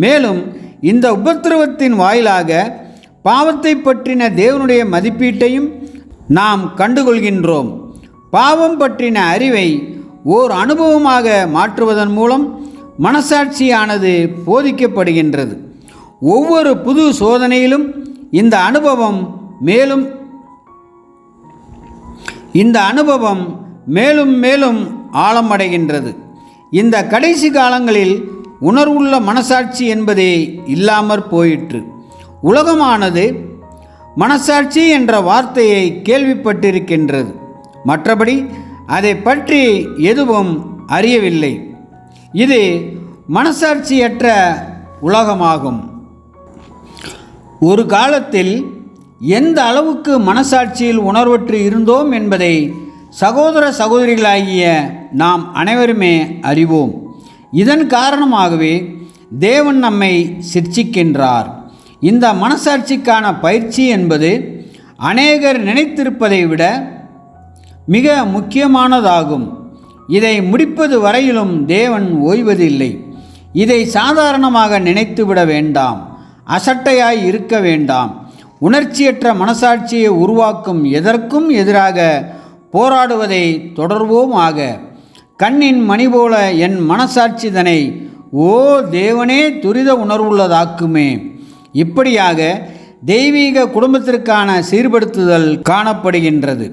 Speaker 1: மேலும் இந்த உபத்திரவத்தின் வாயிலாக பாவத்தை பற்றின தேவனுடைய மதிப்பீட்டையும் நாம் கண்டுகொள்கின்றோம். பாவம் பற்றின அறிவை ஓர் அனுபவமாக மாற்றுவதன் மூலம் மனசாட்சியானது போதிக்கப்படுகின்றது. ஒவ்வொரு புது சோதனையிலும் இந்த அனுபவம் மேலும் மேலும் ஆழமடைகின்றது. இந்த கடைசி காலங்களில் உணர்வுள்ள மனசாட்சி என்பதே இல்லாமற் போயிற்று. உலகமானது மனசாட்சி என்ற வார்த்தையை கேள்விப்பட்டிருக்கின்றது, மற்றபடி அதை பற்றி எதுவும் அறியவில்லை. இது மனசாட்சியற்ற உலகமாகும். ஒரு காலத்தில் எந்த அளவுக்கு மனசாட்சியில் உணர்வற்று இருந்தோம் என்பதை சகோதர சகோதரிகளாகிய நாம் அனைவருமே அறிவோம். இதன் காரணமாகவே தேவன் நம்மை சிட்சிக்கின்றார். இந்த மனசாட்சிக்கான பயிற்சி என்பது அநேகர் நினைத்திருப்பதை விட மிக முக்கியமானதாகும். இதை முடிப்பது வரையிலும் தேவன் ஓய்வதில்லை. இதை சாதாரணமாக நினைத்துவிட வேண்டாம். அசட்டையாய் இருக்க வேண்டாம். உணர்ச்சியற்ற மனசாட்சியை உருவாக்கும் எதற்கும் எதிராக போராடுவதை தொடர்வோம் ஆக. கண்ணின் மணி போல என் மனசாட்சிதனை ஓ தேவனே துரித உணர்வுள்ளதாக்குமே. இப்படியாக தெய்வீக குடும்பத்திற்கான சீர்படுத்துதல் காணப்படுகின்றது.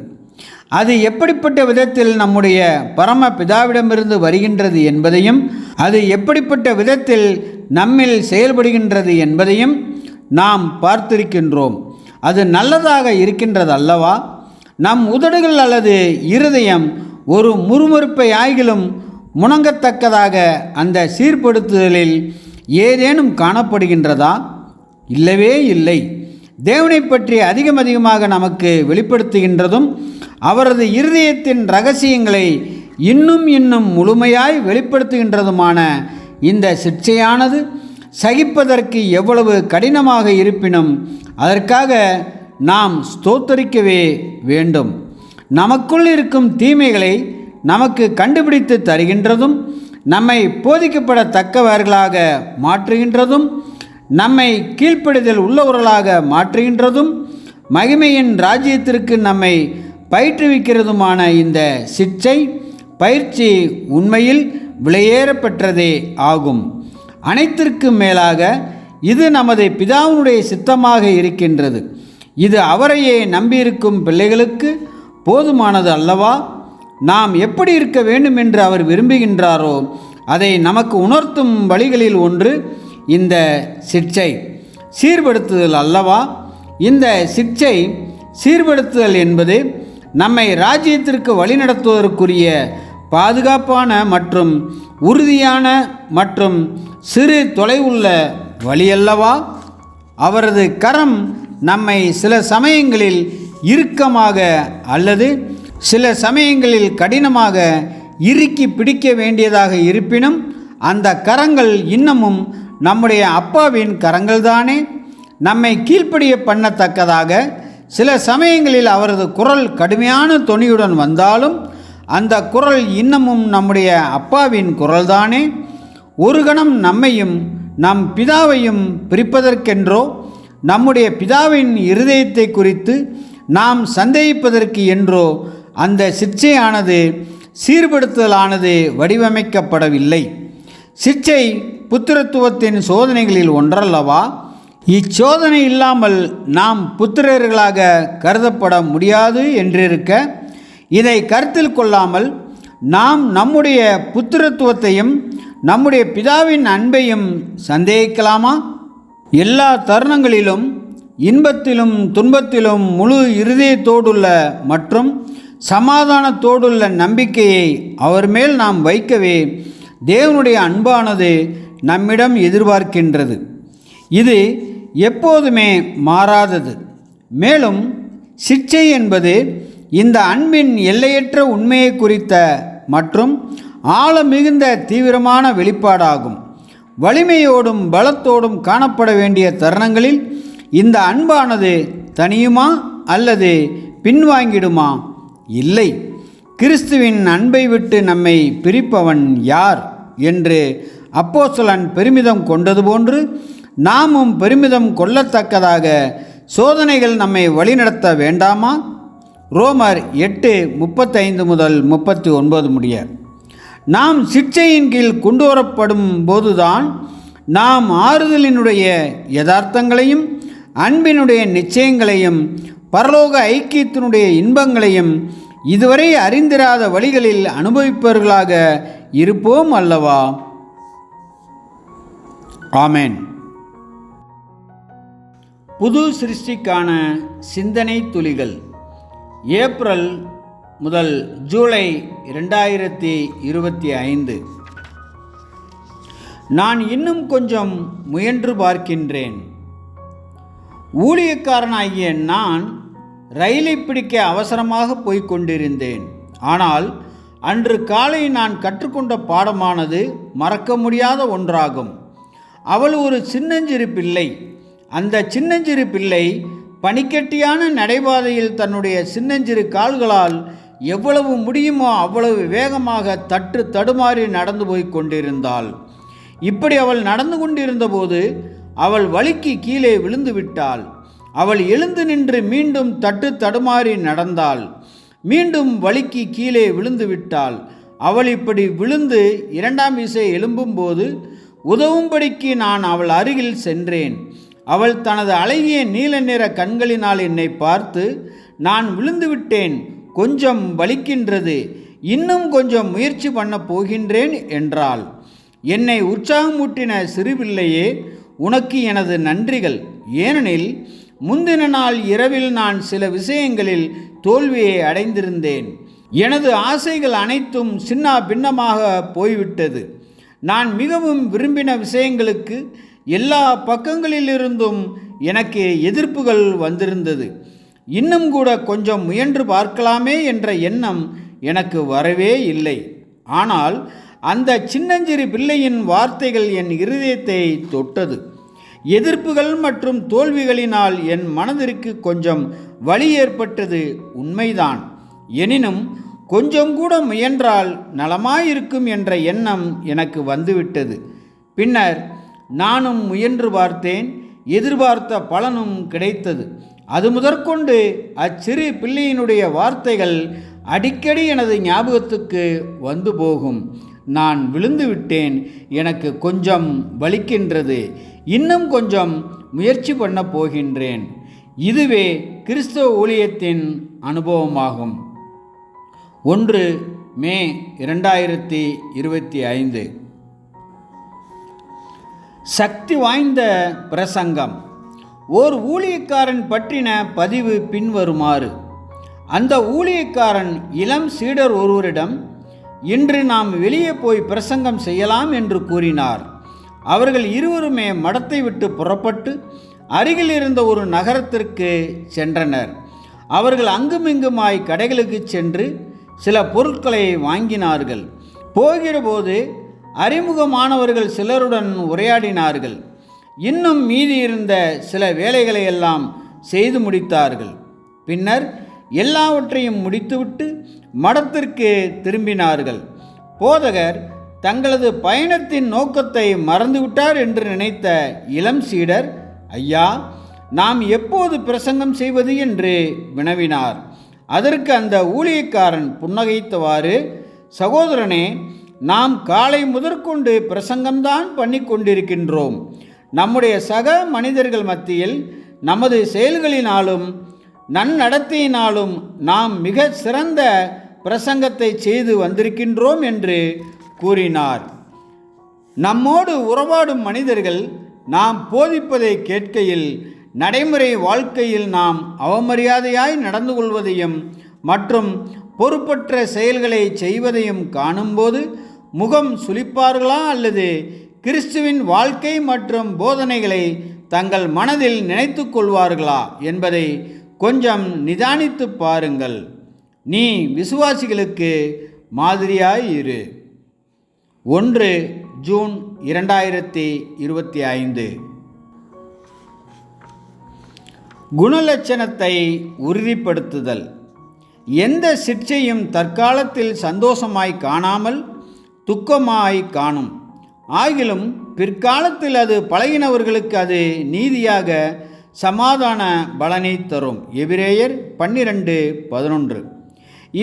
Speaker 1: அது எப்படிப்பட்ட விதத்தில் நம்முடைய பரம பிதாவிடமிருந்து வருகின்றது என்பதையும் அது எப்படிப்பட்ட விதத்தில் நம்மில் செயல்படுகின்றது என்பதையும் நாம் பார்த்திருக்கின்றோம். அது நல்லதாக இருக்கின்றது அல்லவா? நம் உதடுகள் அல்லது இருதயம் ஒரு முறுமுறுப்பை ஆகிலும் முணங்கத்தக்கதாக அந்த சீர்படுத்துதலில் ஏதேனும் காணப்படுகின்றதா? இல்லவே இல்லை. தேவனை பற்றி அதிகமாக நமக்கு வெளிப்படுத்துகின்றதும் அவரது இருதயத்தின் இரகசியங்களை இன்னும் முழுமையாய் வெளிப்படுத்துகின்றதுமான இந்த சிட்சையானது சகிப்பதற்கு எவ்வளவு கடினமாக இருப்பினும் அதற்காக நாம் ஸ்தோத்தரிக்கவே வேண்டும். நமக்குள் இருக்கும் தீமைகளை நமக்கு கண்டுபிடித்து தருகின்றதும் நம்மை போதிக்கப்படத்தக்கவர்களாக மாற்றுகின்றதும் நம்மை கீழ்ப்படிதல் உள்ளவர்களாக மாற்றுகின்றதும் மகிமையின் ராஜ்யத்திற்கு நம்மை பயிற்றுவிக்கிறதுமான இந்த சிட்சை பயிற்சி உண்மையில் விலையேறப்பெற்றதே ஆகும். அனைத்திற்கும் மேலாக இது நமது பிதாவினுடைய சித்தமாக இருக்கின்றது. இது அவரையே நம்பியிருக்கும் பிள்ளைகளுக்கு போதுமானது அல்லவா? நாம் எப்படி இருக்க வேண்டும் என்று அவர் விரும்புகின்றாரோ அதை நமக்கு உணர்த்தும் வழிகளில் ஒன்று இந்த சிட்சை சீர்படுத்துதல் அல்லவா? இந்த சிட்சை சீர்படுத்துதல் என்பது நம்மை ராஜ்யத்திற்கு வழிநடத்துவதற்குரிய பாதுகாப்பான மற்றும் உறுதியான மற்றும் சிறு தொலைவுள்ள வழியல்லவா? அவரது கரம் நம்மை சில சமயங்களில் இறுக்கமாக அல்லது சில சமயங்களில் கடினமாக இறுக்கி பிடிக்க வேண்டியதாக இருப்பினும் அந்த கரங்கள் இன்னமும் நம்முடைய அப்பாவின் கரங்கள்தானே. நம்மை கீழ்ப்படிய பண்ணத்தக்கதாக சில சமயங்களில் அவரது குரல் கடுமையான தொனியுடன் வந்தாலும் அந்த குரல் இன்னமும் நம்முடைய அப்பாவின் குரல்தானே. ஒரு கணம் நம்மையும் நம் பிதாவையும் பிரிப்பதற்கென்றோ நம்முடைய பிதாவின் இருதயத்தை குறித்து நாம் சந்தேகிப்பதற்கு என்றோ அந்த சிட்சையானது சீர்படுத்துதலானது வடிவமைக்கப்படவில்லை. சிட்சை புத்திரத்துவத்தின் சோதனைகளில் ஒன்றல்லவா? இச்சோதனை இல்லாமல் நாம் புத்திரர்களாக கருதப்பட முடியாது என்றிருக்க, இதை கருத்தில் கொள்ளாமல் நாம் நம்முடைய புத்திரத்துவத்தையும் நம்முடைய பிதாவின் அன்பையும் சந்தேகிக்கலாமா? எல்லா தருணங்களிலும் இன்பத்திலும் துன்பத்திலும் முழு இருதயத்தோடுள்ள மற்றும் சமாதானத்தோடுள்ள நம்பிக்கையை அவர் மேல் நாம் வைக்கவே தேவனுடைய அன்பானது நம்மிடம் எதிர்பார்க்கின்றது. இது எப்போதுமே மாறாதது. மேலும் சிட்சை என்பது இந்த அன்பின் எல்லையற்ற உண்மையை குறித்த மற்றும் ஆழ மிகுந்த தீவிரமான வெளிப்பாடாகும். வலிமையோடும் பலத்தோடும் காணப்பட வேண்டிய தருணங்களில் இந்த அன்பானது தனியுமா அல்லது பின்வாங்கிடுமா? இல்லை. கிறிஸ்துவின் அன்பை விட்டு நம்மை பிரிப்பவன் யார் என்று அப்போஸ்தலன் பெருமிதம் கொண்டது போன்று நாமும் பெருமிதம் கொள்ளத்தக்கதாக சோதனைகள் நம்மை வழிநடத்த வேண்டாமா? ரோமர் 8:35-39 முடிய. நாம் சிட்சையின் கீழ் கொண்டு வரப்படும் போதுதான் நாம் ஆறுதலினுடைய யதார்த்தங்களையும் அன்பினுடைய நிச்சயங்களையும் பரலோக ஐக்கியத்தினுடைய இன்பங்களையும் இதுவரை அறிந்திராத வழிகளில் அனுபவிப்பவர்களாக இருப்போம் அல்லவா? ஆமென். புது சிருஷ்டிக்கான சிந்தனை துளிகள். ஏப்ரல் முதல் ஜூலை 2025. நான் இன்னும் கொஞ்சம் முயன்று பார்க்கின்றேன். ஊழியக்காரனாகிய நான் ரயிலை பிடிக்க அவசரமாக போய்க் கொண்டிருந்தேன். ஆனால் அன்று காலை நான் கற்றுக்கொண்ட பாடமானது மறக்க முடியாத ஒன்றாகும். அவள் ஒரு சின்னஞ்சிறு பிள்ளை. அந்த சின்னஞ்சிறு பிள்ளை பனிக்கட்டியான நடைபாதையில் தன்னுடைய சின்னஞ்சிறு கால்களால் எவ்வளவு முடியுமோ அவ்வளவு வேகமாக தடுமாறி நடந்து போய் கொண்டிருந்தாள். இப்படி அவள் நடந்து கொண்டிருந்தபோது அவள் வழுக்கி கீழே விழுந்து விட்டாள். அவள் எழுந்து நின்று மீண்டும் தடுமாறி நடந்தாள். மீண்டும் வழுக்கி கீழே விழுந்து விட்டாள். அவள் இப்படி விழுந்து இரண்டாம் விசை எழும்பும்போது உதவும்படிக்கு நான் அவள் அருகில் சென்றேன். அவள் தனது அழகிய நீல நிற கண்களினால் என்னை பார்த்து, நான் விழுந்து விட்டேன், கொஞ்சம் வலிக்கின்றது, இன்னும் கொஞ்சம் முயற்சி பண்ண போகின்றேன் என்றாள். என்னை உற்சாகமூட்டின சிறுபிள்ளையே, உனக்கு எனது நன்றிகள். ஏனெனில் முந்தின நாள் இரவில் நான் சில விஷயங்களில் தோல்வியை அடைந்திருந்தேன். எனது ஆசைகள் அனைத்தும் சின்ன பின்னமாக போய்விட்டது. நான் மிகவும் விரும்பின விஷயங்களுக்கு எல்லா பக்கங்களிலிருந்தும் எனக்கு எதிர்ப்புகள் வந்திருந்தது. இன்னும் கூட கொஞ்சம் முயன்று பார்க்கலாமே என்ற எண்ணம் எனக்கு வரவே இல்லை. ஆனால் அந்த சின்னஞ்சிறு பிள்ளையின் வார்த்தைகள் என் இருதயத்தை தொட்டது. எதிர்ப்புகள் மற்றும் தோல்விகளினால் என் மனதிற்கு கொஞ்சம் வலி ஏற்பட்டது உண்மைதான். எனினும் கொஞ்சம் கூட முயன்றால் நலமாயிருக்கும் என்ற எண்ணம் எனக்கு வந்துவிட்டது. பின்னர் நானும் முயன்று பார்த்தேன். எதிர்பார்த்த பலனும் கிடைத்தது. அது முதற்கொண்டு அச்சிறு பிள்ளையினுடைய வார்த்தைகள் அடிக்கடி எனது ஞாபகத்துக்கு வந்து போகும். நான் விழுந்து விட்டேன், எனக்கு கொஞ்சம் வலிக்கின்றது, இன்னும் கொஞ்சம் முயற்சி பண்ண போகின்றேன். இதுவே கிறிஸ்தவ ஊழியத்தின் அனுபவமாகும். 1 மே 2025. சக்தி வாய்ந்த பிரசங்கம். ஓர் ஊழியக்காரன் பற்றின பதிவு பின்வருமாறு. அந்த ஊழியக்காரன் இளம் சீடர் ஒருவரிடம், இன்று நாம் வெளியே போய் பிரசங்கம் செய்யலாம் என்று கூறினார். அவர்கள் இருவருமே மடத்தை விட்டு புறப்பட்டு அருகில் இருந்த ஒரு நகரத்திற்கு சென்றனர். அவர்கள் அங்குமிங்குமாய் கடைகளுக்கு சென்று சில பொருட்களை வாங்கினார்கள். போகிறபோது அறிமுகமானவர்கள் சிலருடன் உரையாடினார்கள். இன்னும் மீதி இருந்த சில வேலைகளை எல்லாம் செய்து முடித்தார்கள். பின்னர் எல்லாவற்றையும் முடித்துவிட்டு மடத்திற்கு திரும்பினார்கள். போதகர் தங்களது பயணத்தின் நோக்கத்தை மறந்துவிட்டார் என்று நினைத்த இளம் சீடர், ஐயா, நாம் எப்போது பிரசங்கம் செய்வது என்று வினவினார். அதற்கு அந்த ஊழியக்காரன் புன்னகைத்தவாறு, சகோதரனே, நாம் காலை முதற்கொண்டு பிரசங்கம்தான் பண்ணி கொண்டிருக்கின்றோம். நம்முடைய சக மனிதர்கள் மத்தியில் நமது செயல்களினாலும் நன்னடத்தையினாலும் நாம் மிக சிறந்த பிரசங்கத்தை செய்து வந்திருக்கின்றோம் என்று கூறினார். நம்மோடு உறவாடும் மனிதர்கள் நாம் போதிப்பதை கேட்கையில் நடைமுறை வாழ்க்கையில் நாம் அவமரியாதையாய் நடந்து கொள்வதையும் மற்றும் பொறுப்பற்ற செயல்களை செய்வதையும் காணும்போது முகம் சுளிப்பார்களா அல்லது கிறிஸ்துவின் வாழ்க்கை மற்றும் போதனைகளை தங்கள் மனதில் நினைத்து கொள்வார்களா என்பதை கொஞ்சம் நிதானித்து பாருங்கள். நீ விசுவாசிகளுக்கு மாதிரியாய் இரு. 1 ஜூன் 2025. குணலட்சணத்தை உறுதிப்படுத்துதல். எந்த சிற்சையும் தற்காலத்தில் சந்தோஷமாய் காணாமல் துக்கமாய் காணும். ஆகிலும் பிற்காலத்தில் அது பழகினவர்களுக்கு அது நீதியாக சமாதான பலனை தரும். எபிரேயர் 12:11.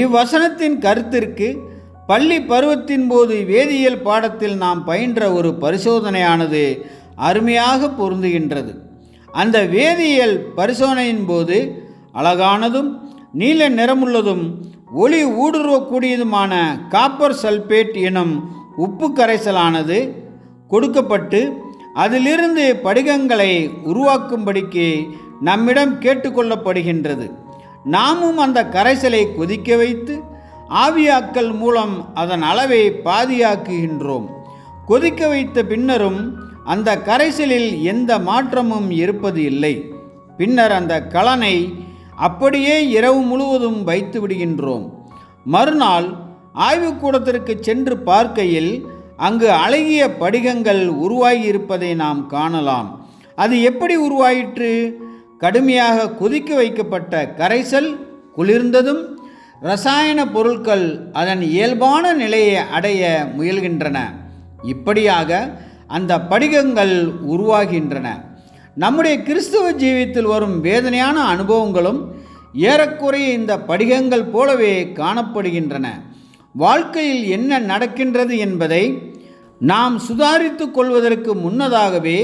Speaker 1: இவ்வசனத்தின் கருத்திற்கு பள்ளி பருவத்தின் போது வேதியியல் பாடத்தில் நாம் பயின்ற ஒரு பரிசோதனையானது அருமையாக பொருந்துகின்றது. அந்த வேதியியல் பரிசோதனையின் போது அழகானதும் நீல நிறமுள்ளதும் ஒளி ஊடுருவக்கூடியதுமான காப்பர் சல்பேட் எனும் உப்பு கரைசலானது கொடுக்கப்பட்டு அதிலிருந்து படிகங்களை உருவாக்கும்படிக்கு நம்மிடம் கேட்டுக்கொள்ளப்படுகின்றது. நாமும் அந்த கரைசலை கொதிக்க வைத்து ஆவியாக்கல் மூலம் அதன் அளவை பாதியாக்குகின்றோம். கொதிக்க வைத்த பின்னரும் அந்த கரைசலில் எந்த மாற்றமும் இருப்பது இல்லை. பின்னர் அந்த கலனை அப்படியே இரவு முழுவதும் வைத்து விடுகின்றோம். மறுநாள் ஆய்வுக்கூடத்திற்கு சென்று பார்க்கையில் அங்கு அழகிய படிகங்கள் உருவாகியிருப்பதை நாம் காணலாம். அது எப்படி உருவாயிற்று? கடுமையாக கொதிக்க வைக்கப்பட்ட கரைசல் குளிர்ந்ததும் இரசாயன பொருட்கள் அதன் இயல்பான நிலையை அடைய முயல்கின்றன. இப்படியாக அந்த படிகங்கள் உருவாகின்றன. நம்முடைய கிறிஸ்துவ ஜீவியத்தில் வரும் வேதனையான அனுபவங்களும் ஏறக்குறைய இந்த படிகங்கள் போலவே காணப்படுகின்றன. வாழ்க்கையில் என்ன நடக்கின்றது என்பதை நாம் சுதாரித்து கொள்வதற்கு முன்னதாகவே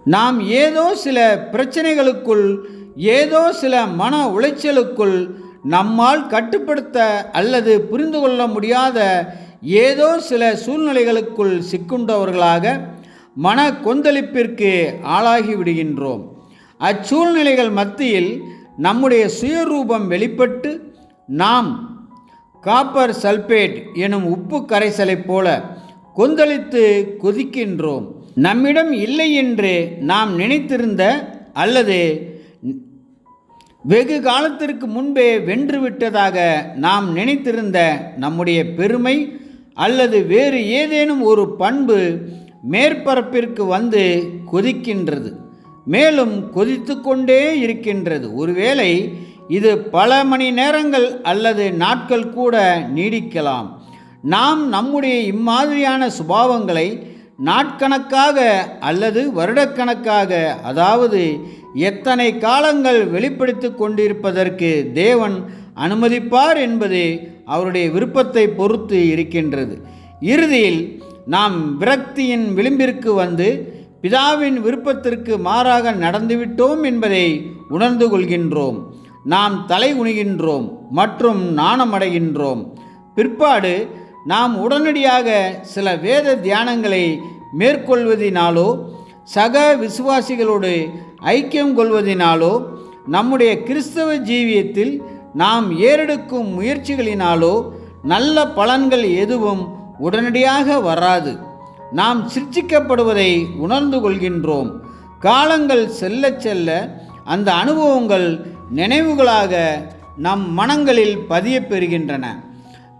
Speaker 1: நாம் ஏதோ சில பிரச்சனைகளுக்குள், ஏதோ சில மன உளைச்சலுக்குள், நம்மால் கட்டுப்படுத்த அல்லது புரிந்து கொள்ள முடியாத ஏதோ சில சூழ்நிலைகளுக்குள் சிக்குண்டவர்களாக மன கொந்தளிப்பிற்கு ஆளாகி விடுகின்றோம். அச்சூழ்நிலைகள் மத்தியில் நம்முடைய சுயரூபம் வெளிப்பட்டு நாம் காப்பர் சல்பேட் எனும் உப்பு கரைசலைப் போல கொந்தளித்து கொதிக்கின்றோம். நம்மிடம் இல்லை என்று நாம் நினைத்திருந்த அல்லது வெகு காலத்திற்கு முன்பே வென்றுவிட்டதாக நாம் நினைத்திருந்த நம்முடைய பெருமை அல்லது வேறு ஏதேனும் ஒரு பண்பு மேற்பரப்பிற்கு வந்து கொதிக்கின்றது, மேலும் கொதித்து கொண்டே இருக்கின்றது. ஒருவேளை இது பல மணி நேரங்கள் அல்லது நாட்கள் கூட நீடிக்கலாம். நாம் நம்முடைய இம்மாதிரியான சுபாவங்களை நாட்கணக்காக அல்லது வருடக்கணக்காக, அதாவது எத்தனை காலங்கள் வெளிப்படுத்தி கொண்டிருப்பதற்கு தேவன் அனுமதிப்பார் என்பது அவருடைய விருப்பத்தை பொறுத்து இருக்கின்றது. இறுதியில் நாம் விரக்தியின் விளிம்பிற்கு வந்து பிதாவின் விருப்பத்திற்கு மாறாக நடந்துவிட்டோம் என்பதை உணர்ந்து கொள்கின்றோம். நாம் தலை குனிகின்றோம் மற்றும் நாணமடைகின்றோம். பிற்பாடு நாம் உடனடியாக சில வேத தியானங்களை மேற்கொள்வதினாலோ சக விசுவாசிகளோடு ஐக்கியம் கொள்வதினாலோ நம்முடைய கிறிஸ்தவ ஜீவியத்தில் நாம் ஏறெடுக்கும் முயற்சிகளினாலோ நல்ல பலன்கள் எதுவும் உடனடியாக வராது. நாம் சிர்ச்சிக்கப்படுவதை உணர்ந்து கொள்கின்றோம். காலங்கள் செல்ல செல்ல அந்த அனுபவங்கள் நினைவுகளாக நம் மனங்களில் பதிய பெறுகின்றன.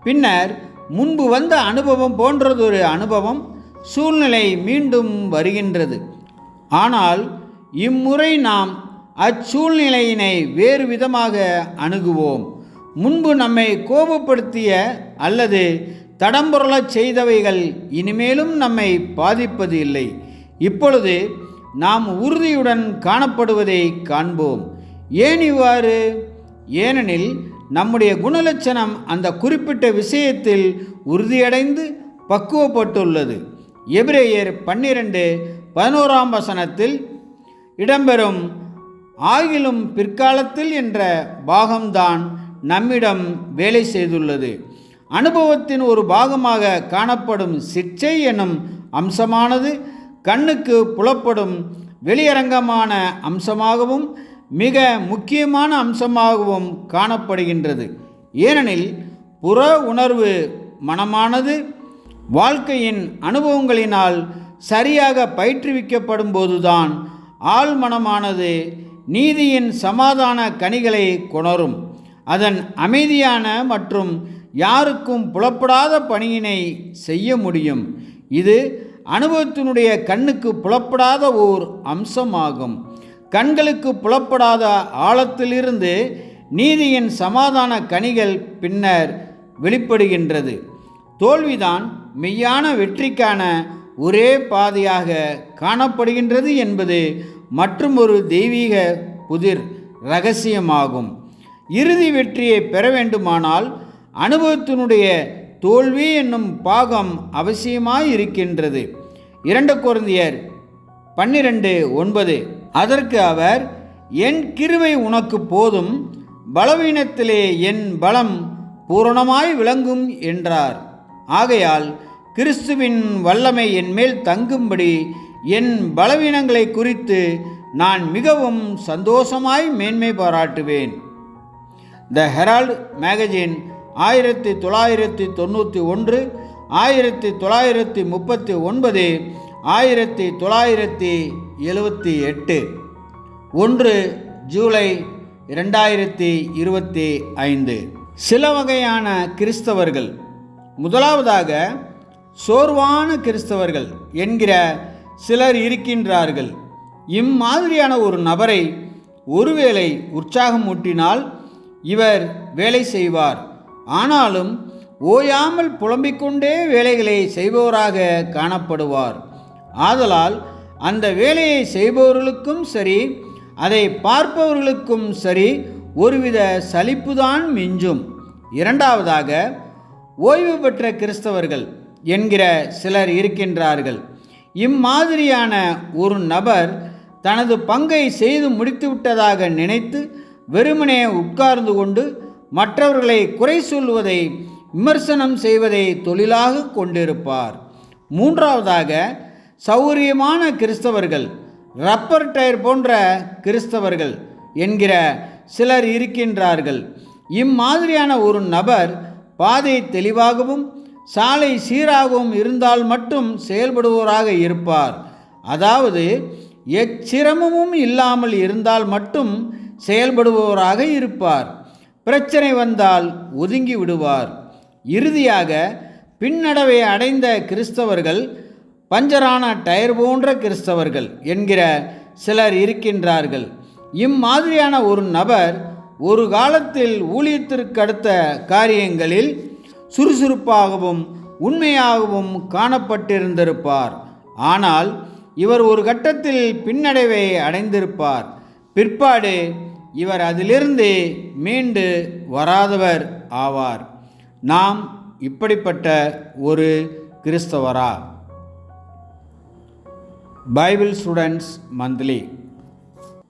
Speaker 1: பின்னர் முன்பு வந்த அனுபவம் போன்றதொரு அனுபவம் சூழ்நிலை மீண்டும் வருகின்றது. ஆனால் இம்முறை நாம் அச்சூழ்நிலையினை வேறு விதமாக அணுகுவோம். முன்பு நம்மை கோபப்படுத்திய அல்லது தடம்புரளச் செய்தவைகள் இனிமேலும் நம்மை பாதிப்பது இல்லை. இப்பொழுது நாம் உறுதியுடன் காணப்படுவதை காண்போம். ஏன் இவ்வாறு? ஏனெனில் நம்முடைய குணலட்சணம் அந்த குறிப்பிட்ட விஷயத்தில் உறுதியடைந்து பக்குவப்பட்டுள்ளது. எபிரேயர் 12:11 இடம்பெறும் ஆகிலும் பிற்காலத்தில் என்ற பாகம்தான் நம்மிடம் வேலை செய்துள்ளது. அனுபவத்தின் ஒரு பாகமாக காணப்படும் சிற்சை எனும் அம்சமானது கண்ணுக்கு புலப்படும் வெளியரங்கமான அம்சமாகவும் மிக முக்கியமான அம்சமாகவும் காணப்படுகின்றது. ஏனெனில் புற உணர்வு மனமானது வாழ்க்கையின் அனுபவங்களினால் சரியாக பயிற்றுவிக்கப்படும் போதுதான் ஆள் மனமானது நீதியின் சமாதான கனிகளை கொணரும். அதன் அமைதியான மற்றும் யாருக்கும் புலப்படாத பணியினை செய்ய முடியும். இது அனுபவத்தினுடைய கண்ணுக்கு புலப்படாத ஓர் அம்சமாகும். கண்களுக்கு புலப்படாத ஆழத்திலிருந்து நீதியின் சமாதான கனிகள் பின்னர் வெளிப்படுகின்றது. தோல்விதான் மெய்யான வெற்றிக்கான ஒரே பாதையாக காணப்படுகின்றது என்பது மற்றும் ஒரு தெய்வீக புதிர் இரகசியமாகும். இறுதி வெற்றியை பெற வேண்டுமானால் அனுபவத்தினுடைய தோல்வி என்னும் பாகம் அவசியமாயிருக்கின்றது. 2 கொரிந்தியர் 12:9 அதற்கு அவர், என் கிருபை உனக்கு போதும், பலவீனத்திலே என் பலம் பூரணமாய் விளங்கும் என்றார். ஆகையால் கிறிஸ்துவின் வல்லமை என்மேல் தங்கும்படி என் பலவீனங்களை குறித்து நான் மிகவும் சந்தோஷமாய் மேன்மை பாராட்டுவேன். த ஹெரால்ட் மேகசின் 1991, 1939, 1978. 1 ஜூலை 2025. சில வகையான கிறிஸ்தவர்கள். முதலாவதாக சோர்வான கிறிஸ்தவர்கள் என்கிற சிலர் இருக்கின்றார்கள். இம்மாதிரியான ஒரு நபரை ஒருவேளை உற்சாகமூட்டினால் இவர் வேலை செய்வார். ஆனாலும் ஓயாமல் புலம்பிக்கொண்டே வேலைகளை செய்பவராக காணப்படுவார். ஆதலால் அந்த வேலையை செய்பவர்களுக்கும் சரி, அதை பார்ப்பவர்களுக்கும் சரி, ஒருவித சலிப்புதான் மிஞ்சும். இரண்டாவதாக ஓய்வு பெற்ற கிறிஸ்தவர்கள் என்கிற சிலர் இருக்கின்றார்கள். இம்மாதிரியான ஒரு நபர் தனது பங்கை செய்து முடித்துவிட்டதாக நினைத்து வெறுமனே உட்கார்ந்து கொண்டு மற்றவர்களை குறை சொல்வதை, விமர்சனம் செய்வதை தொழிலாக கொண்டிருப்பார். மூன்றாவதாக சௌகரியமான கிறிஸ்தவர்கள், ரப்பர் டயர் போன்ற கிறிஸ்தவர்கள் என்கிற சிலர் இருக்கின்றார்கள். இம்மாதிரியான ஒரு நபர் பாதை தெளிவாகவும் சாலை சீராகவும் இருந்தால் மட்டும் செயல்படுவோராக இருப்பார். அதாவது எச்சிரமமும் இல்லாமல் இருந்தால் மட்டும் செயல்படுபவராக இருப்பார். பிரச்சனை வந்தால் ஒதுங்கி விடுவார். இறுதியாக பின்னடைவை அடைந்த கிறிஸ்தவர்கள் பஞ்சரான டயர் போன்ற கிறிஸ்தவர்கள் என்கிற சிலர் இருக்கின்றார்கள். இம்மாதிரியான ஒரு நபர் ஒரு காலத்தில் ஊழியத்திற்கு அடுத்த காரியங்களில் சுறுசுறுப்பாகவும் உண்மையாகவும் காணப்பட்டிருந்திருப்பார். ஆனால் இவர் ஒரு கட்டத்தில் பின்னடைவை அடைந்திருப்பார். பிற்பாடு இவர் அதிலிருந்து மீண்டு வராதவர் ஆவார். நாம் இப்படிப்பட்ட ஒரு கிறிஸ்தவரா? Bible students monthly.